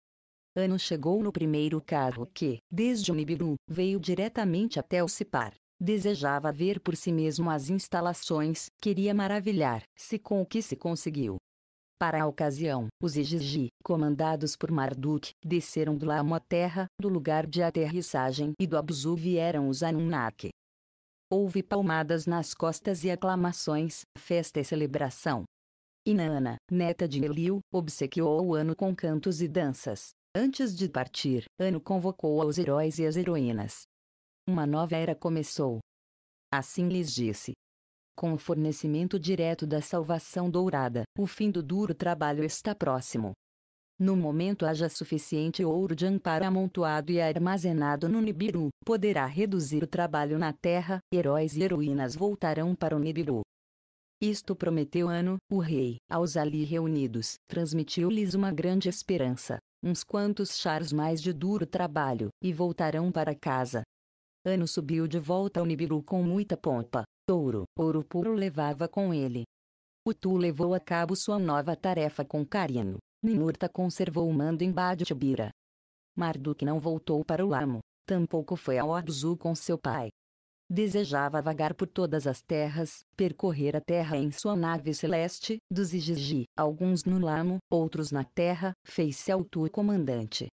Anu chegou no primeiro carro que, desde o Nibiru, veio diretamente até o Sipar. Desejava ver por si mesmo as instalações, queria maravilhar-se com o que se conseguiu. Para a ocasião, os Igigi, comandados por Marduk, desceram do Lamo à terra, do lugar de aterrissagem e do Abzu vieram os Anunnaki. Houve palmadas nas costas e aclamações, festa e celebração. Inanna, neta de Enlil, obsequiou o Anu com cantos e danças. Antes de partir, Anu convocou aos heróis e as heroínas. Uma nova era começou. Assim lhes disse. Com o fornecimento direto da salvação dourada, o fim do duro trabalho está próximo. No momento haja suficiente ouro de amparo amontoado e armazenado no Nibiru, poderá reduzir o trabalho na terra, heróis e heroínas voltarão para o Nibiru. Isto prometeu Anu, o rei, aos ali reunidos, transmitiu-lhes uma grande esperança, uns quantos chars mais de duro trabalho, e voltarão para casa. Anu subiu de volta ao Nibiru com muita pompa. Ouro puro levava com ele. Utu levou a cabo sua nova tarefa com carinho. Ninurta conservou o mando em Badtibira. Marduk não voltou para o Lamo, tampouco foi ao Abzu com seu pai. Desejava vagar por todas as terras, percorrer a terra em sua nave celeste, dos Igigi, alguns no Lamo, outros na terra, fez-se ao Tu comandante.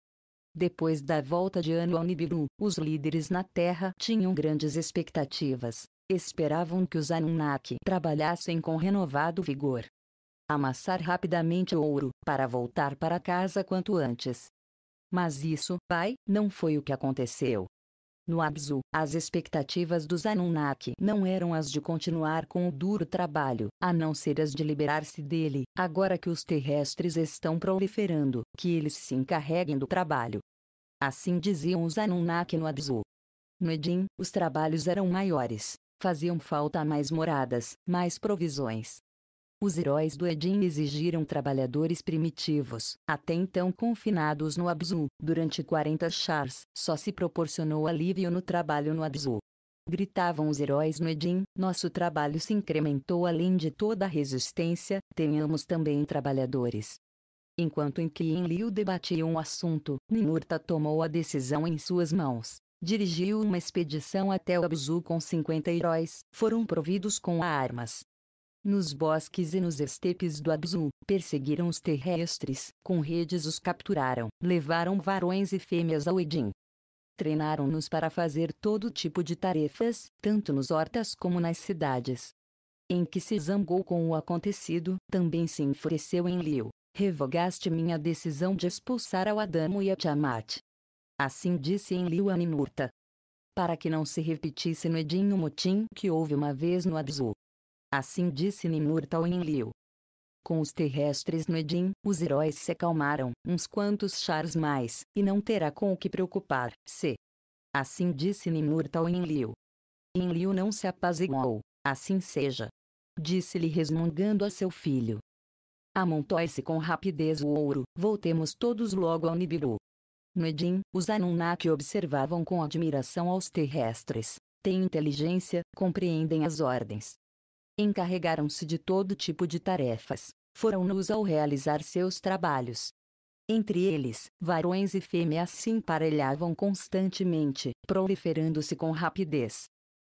Depois da volta de Anu ao Nibiru, os líderes na Terra tinham grandes expectativas. Esperavam que os Anunnaki trabalhassem com renovado vigor. Amassar rapidamente o ouro, para voltar para casa quanto antes. Mas isso, pai, não foi o que aconteceu. No Abzu, as expectativas dos Anunnaki não eram as de continuar com o duro trabalho, a não ser as de liberar-se dele, agora que os terrestres estão proliferando, que eles se encarreguem do trabalho. Assim diziam os Anunnaki no Abzu. No Edin, os trabalhos eram maiores, faziam falta mais moradas, mais provisões. Os heróis do Edin exigiram trabalhadores primitivos, até então confinados no Abzu. Durante 40 chars, só se proporcionou alívio no trabalho no Abzu. Gritavam os heróis no Edin, nosso trabalho se incrementou além de toda a resistência, tenhamos também trabalhadores. Enquanto Enki e Enlil debatiam o assunto, Ninurta tomou a decisão em suas mãos. Dirigiu uma expedição até o Abzu com 50 heróis, foram providos com armas. Nos bosques e nos estepes do Abzu, perseguiram os terrestres, com redes os capturaram, levaram varões e fêmeas ao Edin. Treinaram-nos para fazer todo tipo de tarefas, tanto nos hortas como nas cidades. Enki se zangou com o acontecido, também se enfureceu Enlil. Revogaste minha decisão de expulsar ao Adamo e a Tiamat. Assim disse Enlil a Ninurta. Para que não se repetisse no Edin o motim que houve uma vez no Abzu. Assim disse Ninurta ao Enlil. Com os terrestres no Edin, os heróis se acalmaram, uns quantos chars mais, e não terá com o que preocupar-se. Assim disse Ninurta ao Enlil. Enlil não se apaziguou. Assim seja. Disse-lhe resmungando a seu filho. Amontoe-se com rapidez o ouro, voltemos todos logo ao Nibiru. No Edin, os Anunnaki observavam com admiração aos terrestres. Têm inteligência, compreendem as ordens. Encarregaram-se de todo tipo de tarefas. Foram-nos ao realizar seus trabalhos. Entre eles, varões e fêmeas se emparelhavam constantemente, proliferando-se com rapidez.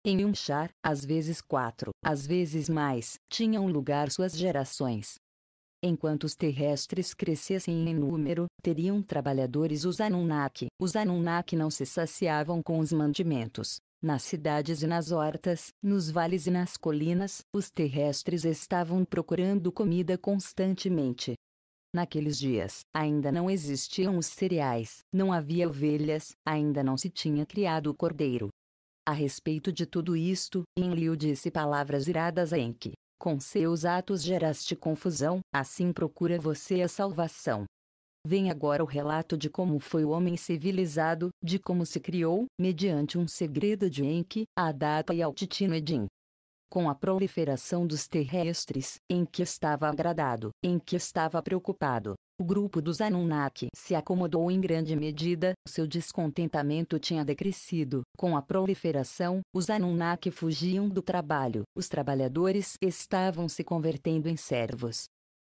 Em um char, às vezes 4, às vezes mais, tinham lugar suas gerações. Enquanto os terrestres crescessem em número, teriam trabalhadores os Anunnaki. Os Anunnaki não se saciavam com os mantimentos. Nas cidades e nas hortas, nos vales e nas colinas, os terrestres estavam procurando comida constantemente. Naqueles dias, ainda não existiam os cereais, não havia ovelhas, ainda não se tinha criado o cordeiro. A respeito de tudo isto, Enlil disse palavras iradas a Enki. Com seus atos geraste confusão, assim procura você a salvação. Vem agora o relato de como foi o homem civilizado, de como se criou, mediante um segredo de Enki, a data e Altiti no Edin. Com a proliferação dos terrestres, Enki estava agradado, Enki estava preocupado. O grupo dos Anunnaki se acomodou em grande medida, seu descontentamento tinha decrescido. Com a proliferação, os Anunnaki fugiam do trabalho, os trabalhadores estavam se convertendo em servos.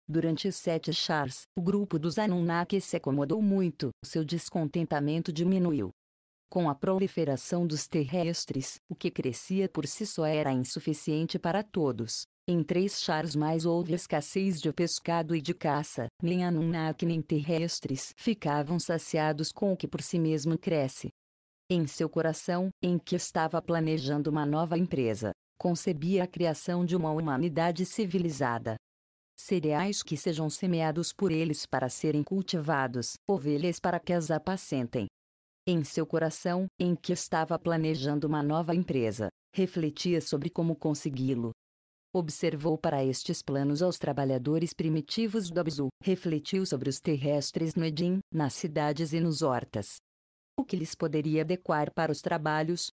Durante 7 chars, o grupo dos Anunnaki se acomodou muito, seu descontentamento diminuiu. Com a proliferação dos terrestres, o que crescia por si só era insuficiente para todos. Em 3 chars mais houve escassez de pescado e de caça, nem Anunnaki nem terrestres ficavam saciados com o que por si mesmo cresce. Em seu coração, Enki estava planejando uma nova empresa. Concebia a criação de uma humanidade civilizada. Cereais que sejam semeados por eles para serem cultivados, ovelhas para que as apacentem. Em seu coração, Enki estava planejando uma nova empresa. Refletia sobre como consegui-lo. Observou para estes planos aos trabalhadores primitivos do Abzu, refletiu sobre os terrestres no Edin, nas cidades e nos hortas. O que lhes poderia adequar para os trabalhos?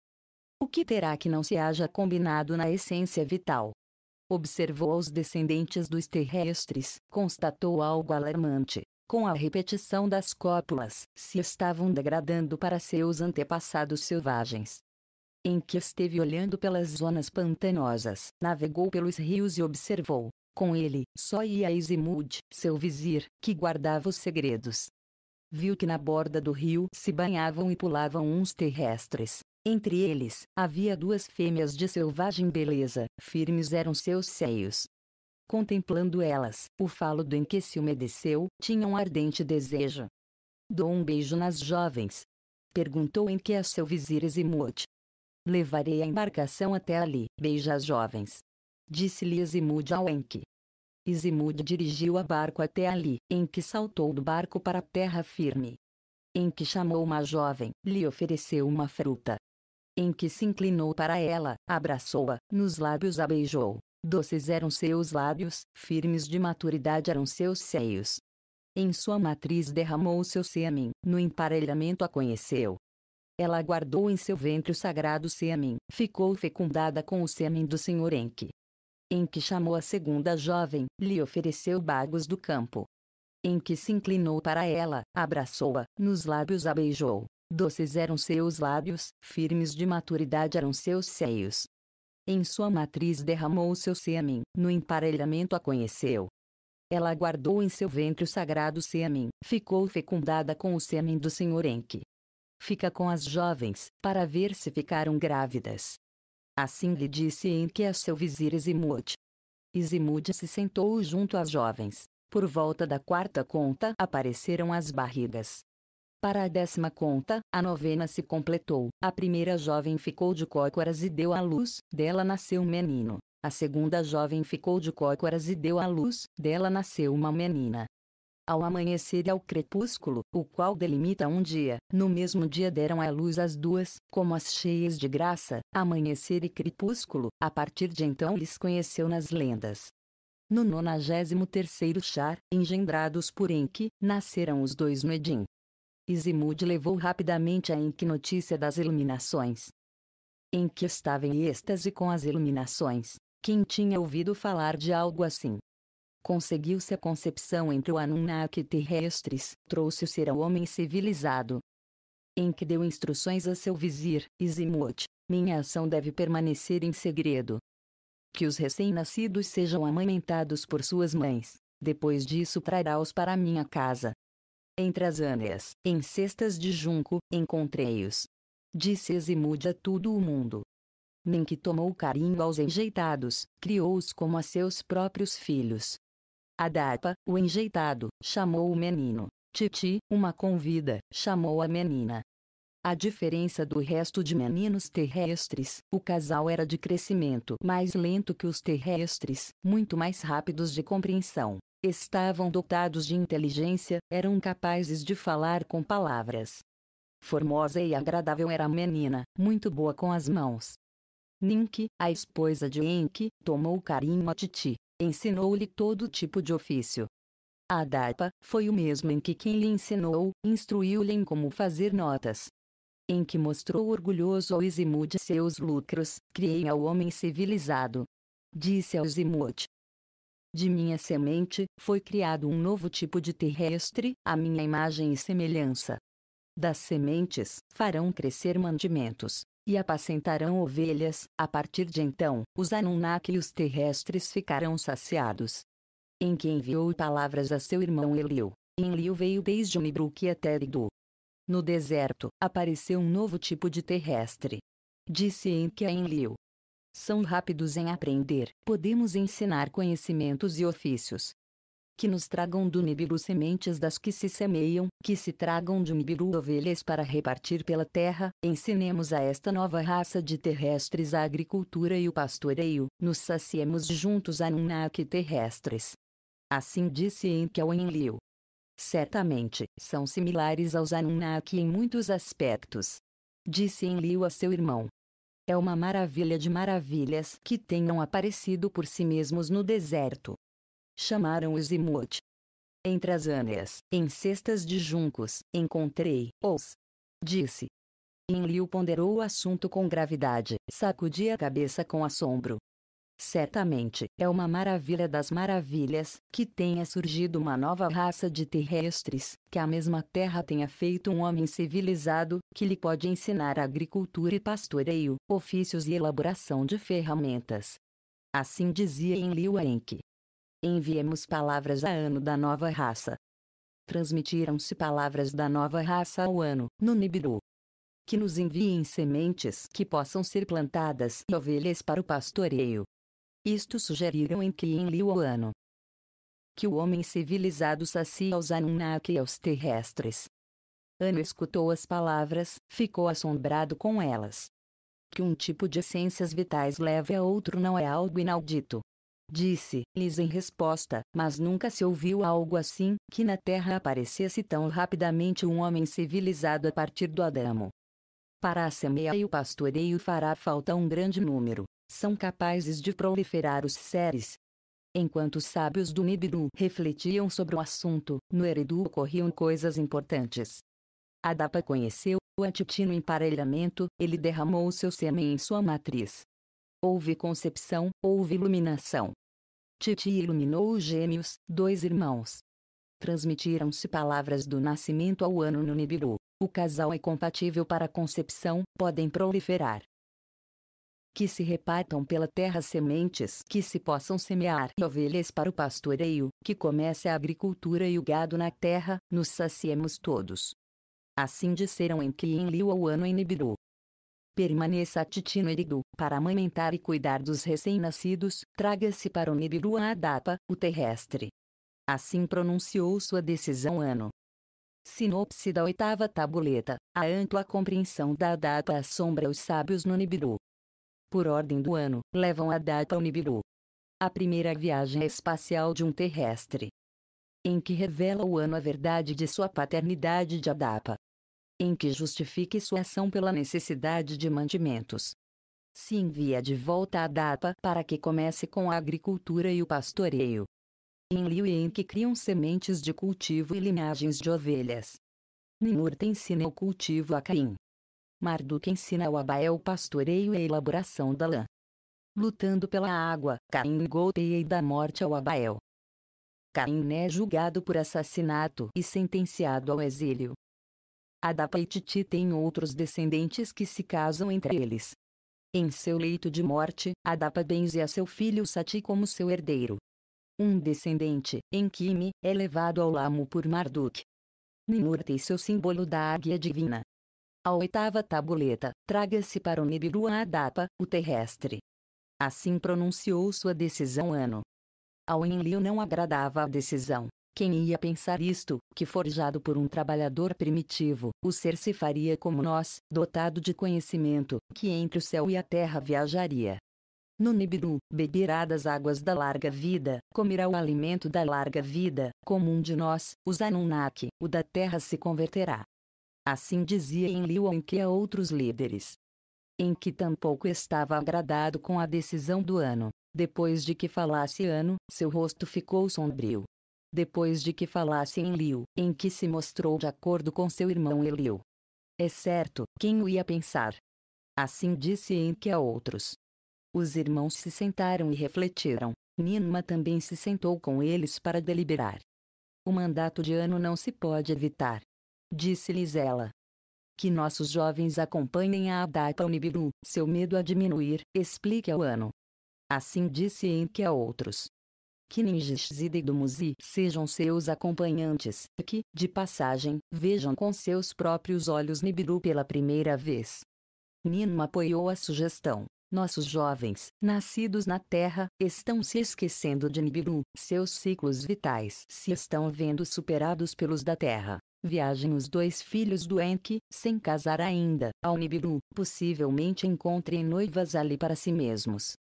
O que terá que não se haja combinado na essência vital? Observou os descendentes dos terrestres, constatou algo alarmante. Com a repetição das cópulas, se estavam degradando para seus antepassados selvagens. Enki esteve olhando pelas zonas pantanosas, navegou pelos rios e observou. Com ele, só ia Izimud, seu vizir, que guardava os segredos. Viu que na borda do rio se banhavam e pulavam uns terrestres. Entre eles, havia 2 fêmeas de selvagem beleza, firmes eram seus seios. Contemplando elas, o falo do Enki se umedeceu, tinha um ardente desejo. Dou um beijo nas jovens. Perguntou Enki a seu vizir Izimud. Levarei a embarcação até ali, beija as jovens. Disse-lhe Izimud ao Enki. Izimud dirigiu a barco até ali, Enki saltou do barco para a terra firme. Enki chamou uma jovem, lhe ofereceu uma fruta. Em que se inclinou para ela, abraçou-a, nos lábios a beijou. Doces eram seus lábios, firmes de maturidade eram seus seios. Em sua matriz derramou seu sêmen, no emparelhamento a conheceu. Ela guardou em seu ventre o sagrado sêmen, ficou fecundada com o sêmen do Senhor Enki. Enki chamou a segunda jovem, lhe ofereceu bagos do campo. Enki se inclinou para ela, abraçou-a, nos lábios a beijou. Doces eram seus lábios, firmes de maturidade eram seus seios. Em sua matriz derramou seu sêmen, no emparelhamento a conheceu. Ela guardou em seu ventre o sagrado sêmen, ficou fecundada com o sêmen do Senhor Enki. Fica com as jovens, para ver se ficaram grávidas. Assim lhe disse Enki a seu vizir Izimud. Izimud se sentou junto às jovens. Por volta da quarta conta apareceram as barrigas. Para a 10ª conta, a 9ª se completou. A primeira jovem ficou de cócoras e deu à luz, dela nasceu um menino. A segunda jovem ficou de cócoras e deu à luz, dela nasceu uma menina. Ao amanhecer e ao crepúsculo, o qual delimita um dia, no mesmo dia deram à luz as duas, como as cheias de graça, amanhecer e crepúsculo, a partir de então lhes conheceu nas lendas. No 93º Char, engendrados por Enki, nasceram os dois no Edim. Izimud levou rapidamente a Enki notícia das iluminações. Enki estava em êxtase com as iluminações. Quem tinha ouvido falar de algo assim? Conseguiu-se a concepção entre o Anunnaki terrestres, trouxe o ser ao homem civilizado. Enki deu instruções a seu vizir, Izimud: minha ação deve permanecer em segredo. Que os recém-nascidos sejam amamentados por suas mães. Depois disso trará-os para minha casa. Entre as âneas, em cestas de junco, encontrei-os. Disse Izimud a todo o mundo. Enki tomou carinho aos enjeitados, criou-os como a seus próprios filhos. Adapa, o enjeitado, chamou o menino. Titi, uma convida, chamou a menina. A diferença do resto de meninos terrestres, o casal era de crescimento mais lento que os terrestres, muito mais rápidos de compreensão. Estavam dotados de inteligência, eram capazes de falar com palavras. Formosa e agradável era a menina, muito boa com as mãos. Ninki, a esposa de Enki, tomou carinho a Titi, ensinou-lhe todo tipo de ofício. Adapa, foi o mesmo Enki quem lhe ensinou, instruiu-lhe em como fazer notas. Enki mostrou orgulhoso ao Izimud seus lucros, criei ao homem civilizado. Disse ao Izimud: de minha semente, foi criado um novo tipo de terrestre, a minha imagem e semelhança. Das sementes, farão crescer mantimentos, e apacentarão ovelhas, a partir de então, os Anunnaki e os terrestres ficarão saciados. Enki enviou palavras a seu irmão Enlil. Enlil veio desde Nibruk até Eridu. No deserto, apareceu um novo tipo de terrestre. Disse Enki a Enlil: são rápidos em aprender, podemos ensinar conhecimentos e ofícios. Que nos tragam do Nibiru sementes das que se semeiam, que se tragam do Nibiru ovelhas para repartir pela terra, ensinemos a esta nova raça de terrestres a agricultura e o pastoreio, nos saciemos juntos Anunnaki terrestres. Assim disse Enki ao Enlil. Certamente, são similares aos Anunnaki em muitos aspectos. Disse Enlil a seu irmão. É uma maravilha de maravilhas que tenham aparecido por si mesmos no deserto. Chamaram Izimud. Entre as âneas, em cestas de juncos, encontrei-os. Disse. Enlil ponderou o assunto com gravidade, sacudia a cabeça com assombro. Certamente, é uma maravilha das maravilhas, que tenha surgido uma nova raça de terrestres, que a mesma terra tenha feito um homem civilizado, que lhe pode ensinar agricultura e pastoreio, ofícios e elaboração de ferramentas. Assim dizia Enlil a Enki. Enviemos palavras a Anu da nova raça. Transmitiram-se palavras da nova raça ao Anu, no Nibiru. Que nos enviem sementes que possam ser plantadas e ovelhas para o pastoreio. Isto sugeriram Enki e Enlil ao Anu. Que o homem civilizado sacie aos Anunnaki e aos terrestres. Anu escutou as palavras, ficou assombrado com elas. Que um tipo de essências vitais leve a outro não é algo inaudito. Disse-lhes em resposta, mas nunca se ouviu algo assim, que na Terra aparecesse tão rapidamente um homem civilizado a partir do Adamo. Para a semeia e o pastoreio fará falta um grande número, são capazes de proliferar os seres. Enquanto os sábios do Nibiru refletiam sobre o assunto, no Eridu ocorriam coisas importantes. Adapa conheceu a Titi no emparelhamento, ele derramou seu sêmen em sua matriz. Houve concepção, houve iluminação. Titi iluminou os gêmeos, 2 irmãos. Transmitiram-se palavras do nascimento ao ano no Nibiru. O casal é compatível para a concepção, podem proliferar. Que se repartam pela terra sementes que se possam semear e ovelhas para o pastoreio, que comece a agricultura e o gado na terra, nos saciemos todos. Assim disseram em que Enlil ao ano em Nibiru. Permaneça a Titi no Eridu, para amamentar e cuidar dos recém-nascidos, traga-se para o Nibiru a Adapa, o terrestre. Assim pronunciou sua decisão ano. Sinopse da 8ª tabuleta, a ampla compreensão da Adapa assombra os sábios no Nibiru. Por ordem do ano, levam Adapa ao Nibiru. A primeira viagem espacial de um terrestre. Em que revela o ano a verdade de sua paternidade de Adapa. Em que justifique sua ação pela necessidade de mantimentos. Se envia de volta a Adapa para que comece com a agricultura e o pastoreio. Enlil e Enki criam sementes de cultivo e linhagens de ovelhas. Ninurta ensina o cultivo a Caim. Marduk ensina ao Abael o pastoreio e a elaboração da lã. Lutando pela água, Caim golpeia e dá morte ao Abael. Caim é julgado por assassinato e sentenciado ao exílio. Adapa e Titi têm outros descendentes que se casam entre eles. Em seu leito de morte, Adapa benze a seu filho Sati como seu herdeiro. Um descendente, Enkime, é levado ao lamo por Marduk. Ninurta e seu símbolo da águia divina. A 8ª tabuleta, traga-se para o Nibiru a Adapa, o terrestre. Assim pronunciou sua decisão ano. Ao Enlil não agradava a decisão. Quem ia pensar isto, que forjado por um trabalhador primitivo, o ser se faria como nós, dotado de conhecimento, que entre o céu e a terra viajaria. No Nibiru, beberá das águas da larga vida, comerá o alimento da larga vida, como um de nós, os Anunnaki, o da terra se converterá. Assim dizia Enlil ao Enki a outros líderes. Enki tampouco estava agradado com a decisão do ano. Depois de que falasse ano, seu rosto ficou sombrio. Depois de que falasse Enlil, Enki se mostrou de acordo com seu irmão Elil. É certo, quem o ia pensar? Assim disse Enki a outros. Os irmãos se sentaram e refletiram. Ninma também se sentou com eles para deliberar. O mandato de ano não se pode evitar. Disse-lhes ela. Que nossos jovens acompanhem a Adapa ao Nibiru, seu medo a diminuir, explique ao ano. Assim disse Enki a outros. Que Ningishzida e Dumuzi sejam seus acompanhantes, que, de passagem, vejam com seus próprios olhos Nibiru pela primeira vez. Ninma apoiou a sugestão. Nossos jovens, nascidos na Terra, estão se esquecendo de Nibiru, seus ciclos vitais se estão vendo superados pelos da Terra. Viajem os 2 filhos do Enki, sem casar ainda, ao Nibiru, possivelmente encontrem noivas ali para si mesmos.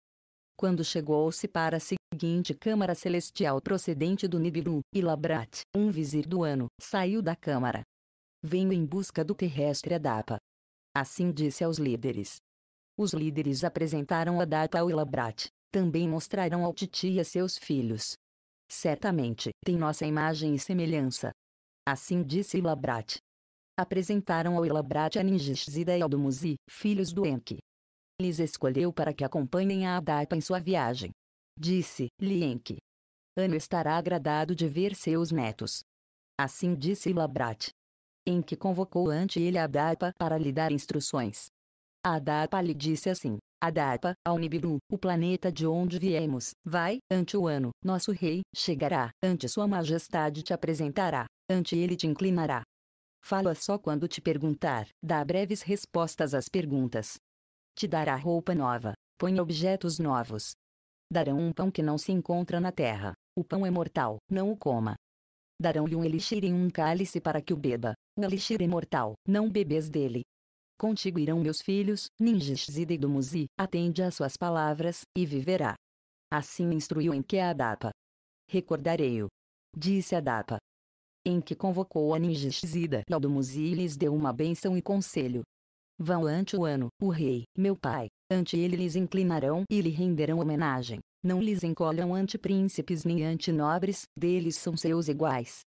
Quando chegou-se para a seguinte câmara celestial procedente do Nibiru, Ilabrat, um vizir do ano, saiu da câmara. Venho em busca do terrestre Adapa. Assim disse aos líderes. Os líderes apresentaram Adapa ao Ilabrat. Também mostrarão ao Titi e a seus filhos. Certamente, tem nossa imagem e semelhança. Assim disse Ilabrat. Apresentaram ao Ilabrat a Ningishzida e ao Dumuzi, filhos do Enki. Lhes escolheu para que acompanhem a Adapa em sua viagem. Disse-lhe Enki. Anu estará agradado de ver seus netos. Assim disse Ilabrat. Enki convocou ante ele a Adapa para lhe dar instruções. A Adapa lhe disse assim. Adapa, ao Nibiru, o planeta de onde viemos, vai, ante o ano, nosso rei, chegará, ante sua majestade te apresentará, ante ele te inclinará. Fala só quando te perguntar, dá breves respostas às perguntas. Te dará roupa nova, põe objetos novos. Darão um pão que não se encontra na terra, o pão é mortal, não o coma. Darão-lhe um elixir em um cálice para que o beba, o elixir é mortal, não bebes dele. Contigo irão meus filhos, Ningishzida e Dumuzi, atende às suas palavras, e viverá. Assim instruiu Enki a Adapa. Recordarei-o. Disse Adapa. Enki convocou a Ningishzida e ao Dumuzi e lhes deu uma bênção e conselho. Vão ante o Ano, o rei, meu pai, ante ele lhes inclinarão e lhe renderão homenagem. Não lhes encolham ante príncipes nem ante nobres, deles são seus iguais.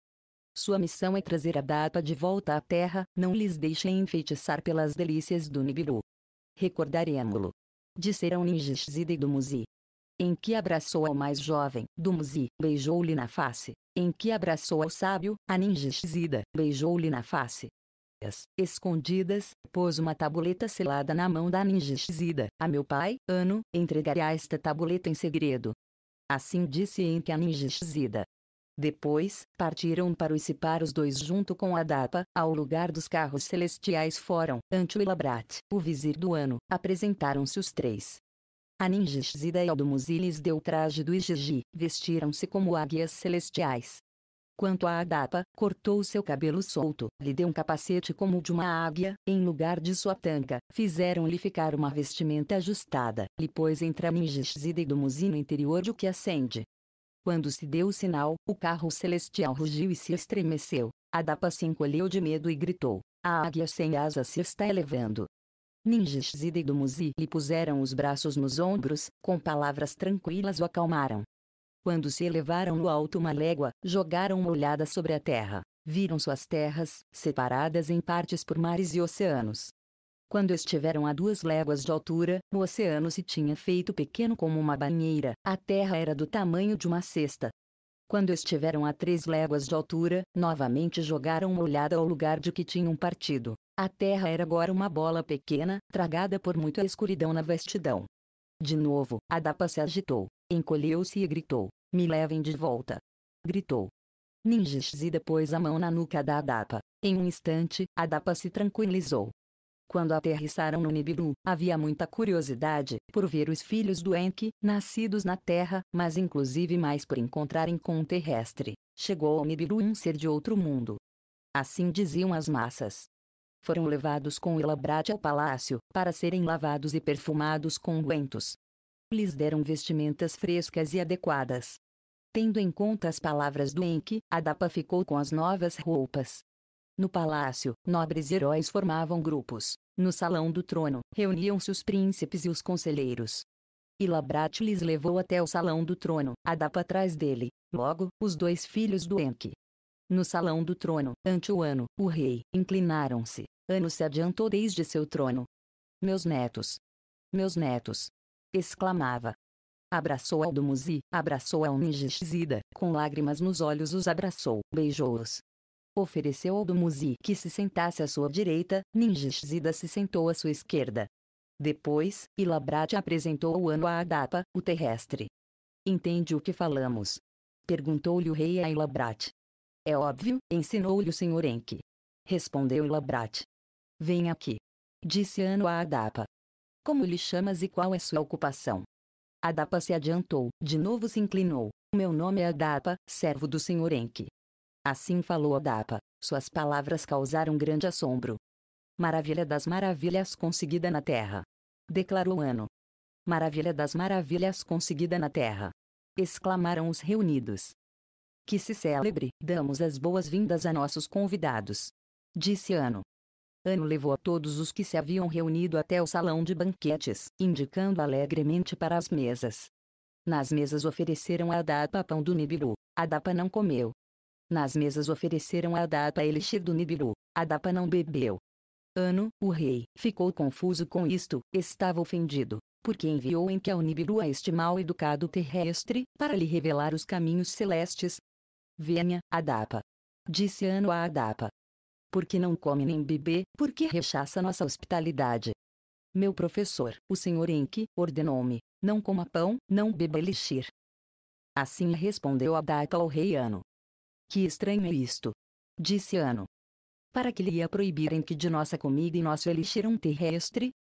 Sua missão é trazer a Dapa de volta à terra, não lhes deixem enfeitiçar pelas delícias do Nibiru. Recordaremo-lo. Disseram Ninjishzida e Dumuzi. Enki abraçou ao mais jovem, Dumuzi, beijou-lhe na face. Enki abraçou ao sábio, a Ninjishzida, beijou-lhe na face. Escondidas, pôs uma tabuleta selada na mão da Ninjishzida. A meu pai, Ano, entregarei esta tabuleta em segredo. Assim disse Enki a Ninjishzida. Depois, partiram para o Icipar os dois junto com a Dapa, ao lugar dos carros celestiais foram, ante o Ilabrat, o vizir do Ano, apresentaram-se os três. A Ninjishzida e Dumuzi lhes deu o traje do Igigi, vestiram-se como águias celestiais. Quanto a Adapa, cortou seu cabelo solto, lhe deu um capacete como o de uma águia, em lugar de sua tanga, fizeram-lhe ficar uma vestimenta ajustada, lhe pôs entre a Ninjishzida e Dumuzi no interior de o que acende. Quando se deu o sinal, o carro celestial rugiu e se estremeceu. Adapa se encolheu de medo e gritou: a águia sem asas se está elevando. Ninjishzida e Dumuzi lhe puseram os braços nos ombros, com palavras tranquilas o acalmaram. Quando se elevaram no alto uma légua, jogaram uma olhada sobre a terra. Viram suas terras, separadas em partes por mares e oceanos. Quando estiveram a 2 léguas de altura, o oceano se tinha feito pequeno como uma banheira, a terra era do tamanho de uma cesta. Quando estiveram a 3 léguas de altura, novamente jogaram uma olhada ao lugar de que tinham partido. A terra era agora uma bola pequena, tragada por muita escuridão na vastidão. De novo, Adapa se agitou, encolheu-se e gritou: me levem de volta. Gritou. Ninjishzida pôs a mão na nuca da Adapa. Em um instante, Adapa se tranquilizou. Quando aterrissaram no Nibiru, havia muita curiosidade por ver os filhos do Enki, nascidos na Terra, mas inclusive mais por encontrarem com um terrestre. Chegou ao Nibiru um ser de outro mundo. Assim diziam as massas. Foram levados com Ilabrat ao palácio, para serem lavados e perfumados com ungüentos. Lhes deram vestimentas frescas e adequadas. Tendo em conta as palavras do Enki, Adapa ficou com as novas roupas. No palácio, nobres e heróis formavam grupos. No salão do trono, reuniam-se os príncipes e os conselheiros. Ilabrat lhes levou até o salão do trono, Adapa atrás dele, logo, os 2 filhos do Enki. No salão do trono, ante o Ano, o rei, inclinaram-se. Ano se adiantou desde seu trono. Meus netos! Meus netos! Exclamava. Abraçou ao Dumuzi, abraçou ao Ninjishzida, com lágrimas nos olhos os abraçou, beijou-os. Ofereceu ao Dumuzi que se sentasse à sua direita, Ninjishzida se sentou à sua esquerda. Depois, Ilabrat apresentou o Ano a Adapa, o terrestre. Entende o que falamos? Perguntou-lhe o rei a Ilabrat. É óbvio, ensinou-lhe o Sr. Enki. Respondeu Ilabrat. Vem aqui. Disse Ano a Adapa. Como lhe chamas e qual é sua ocupação? Adapa se adiantou, de novo se inclinou. Meu nome é Adapa, servo do Sr. Enki. Assim falou Adapa, suas palavras causaram grande assombro. Maravilha das maravilhas conseguida na terra. Declarou Ano. Maravilha das maravilhas conseguida na terra. Exclamaram os reunidos. Que se celebre, damos as boas-vindas a nossos convidados. Disse Ano. Ano levou a todos os que se haviam reunido até o salão de banquetes, indicando alegremente para as mesas. Nas mesas ofereceram a Adapa pão do Nibiru. Adapa não comeu. Nas mesas ofereceram a Adapa elixir do Nibiru. Adapa não bebeu. Ano, o rei, ficou confuso com isto, estava ofendido, porque enviou Enki ao Nibiru a este mal educado terrestre, para lhe revelar os caminhos celestes. Venha, Adapa. Disse Ano a Adapa. Por que não come nem bebê, porque rechaça nossa hospitalidade? Meu professor, o Sr. Enki, ordenou-me, não coma pão, não beba elixir. Assim respondeu Adapa ao rei Ano. Que estranho é isto! Disse Ano. Para que lhe ia proibir Enki de nossa comida e nosso elixir um terrestre?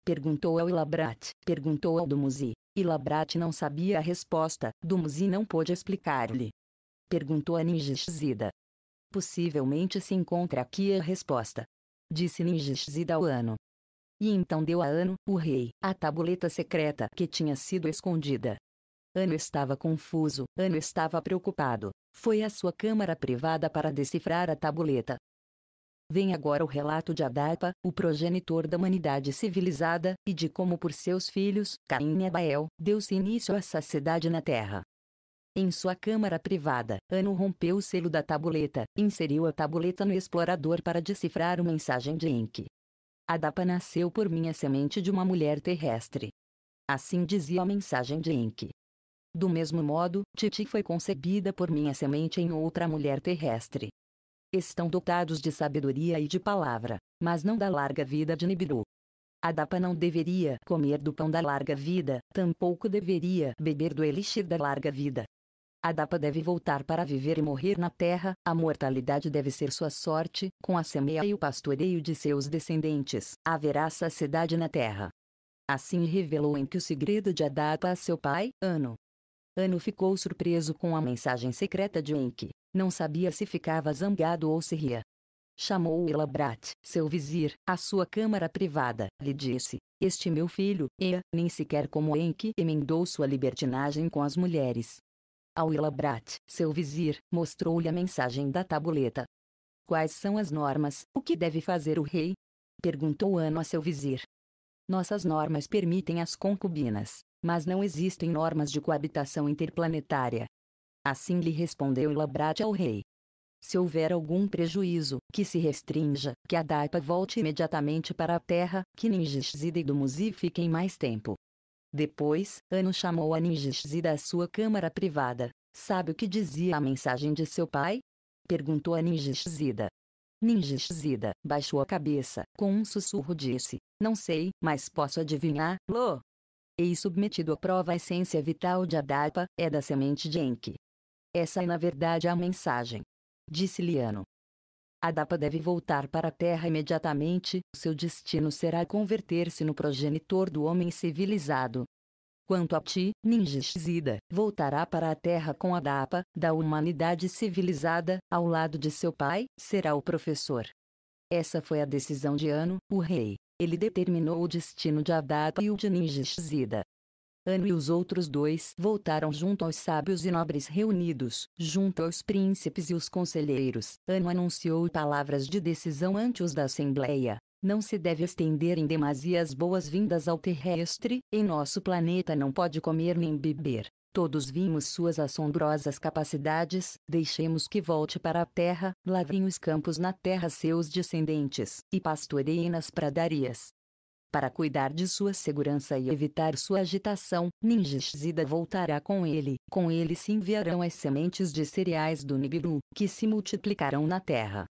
Perguntou ao Ilabrat, perguntou ao Dumuzi. Ilabrat não sabia a resposta, Dumuzi não pôde explicar-lhe. Perguntou a Ninjishzida. Possivelmente se encontra aqui a resposta. Disse Ninjishzida ao Ano. E então deu a Ano, o rei, a tabuleta secreta que tinha sido escondida. Ano estava confuso, Ano estava preocupado. Foi à sua câmara privada para decifrar a tabuleta. Vem agora o relato de Adapa, o progenitor da humanidade civilizada, e de como por seus filhos, Caim e Abel, deu-se início à sociedade na Terra. Em sua câmara privada, Ano rompeu o selo da tabuleta, inseriu a tabuleta no explorador para decifrar uma mensagem de Enki. Adapa nasceu por minha semente de uma mulher terrestre. Assim dizia a mensagem de Enki. Do mesmo modo, Titi foi concebida por minha semente em outra mulher terrestre. Estão dotados de sabedoria e de palavra, mas não da larga vida de Nibiru. Adapa não deveria comer do pão da larga vida, tampouco deveria beber do elixir da larga vida. Adapa deve voltar para viver e morrer na terra, a mortalidade deve ser sua sorte, com a semeia e o pastoreio de seus descendentes, haverá saciedade na terra. Assim revelou Enki o segredo de Adapa a seu pai, Ano. Ano ficou surpreso com a mensagem secreta de Enki, não sabia se ficava zangado ou se ria. Chamou Elabrat, seu vizir, à sua câmara privada, lhe disse, este meu filho, nem sequer como Enki emendou sua libertinagem com as mulheres. Ao Elabrat, seu vizir, mostrou-lhe a mensagem da tabuleta. Quais são as normas, o que deve fazer o rei? Perguntou Ano a seu vizir. Nossas normas permitem as concubinas, mas não existem normas de coabitação interplanetária. Assim lhe respondeu Elabrat ao rei. Se houver algum prejuízo, que se restrinja, que Adapa volte imediatamente para a terra, que Ningishzida e Dumuzi fiquem mais tempo. Depois, Ano chamou a Ningishzida à sua câmara privada. Sabe o que dizia a mensagem de seu pai? Perguntou a Ningishzida. Ningishzida baixou a cabeça, com um sussurro disse, não sei, mas posso adivinhar, Lo. Eis submetido à prova a essência vital de Adapa, é da semente de Enki. Essa é na verdade a mensagem. Disse-lhe Ano. Adapa deve voltar para a terra imediatamente, seu destino será converter-se no progenitor do homem civilizado. Quanto a ti, Ningishzida, voltará para a terra com Adapa, da humanidade civilizada, ao lado de seu pai, será o professor. Essa foi a decisão de Ano, o rei. Ele determinou o destino de Adapa e o de Ningishzida. Ano e os outros dois voltaram junto aos sábios e nobres reunidos, junto aos príncipes e os conselheiros. Ano anunciou palavras de decisão ante os da Assembleia. Não se deve estender em demasia as boas-vindas ao terrestre, em nosso planeta não pode comer nem beber. Todos vimos suas assombrosas capacidades, deixemos que volte para a terra, lavrem os campos na terra seus descendentes, e pastoreiem nas pradarias. Para cuidar de sua segurança e evitar sua agitação, Ningishzida voltará com ele se enviarão as sementes de cereais do Nibiru, que se multiplicarão na terra.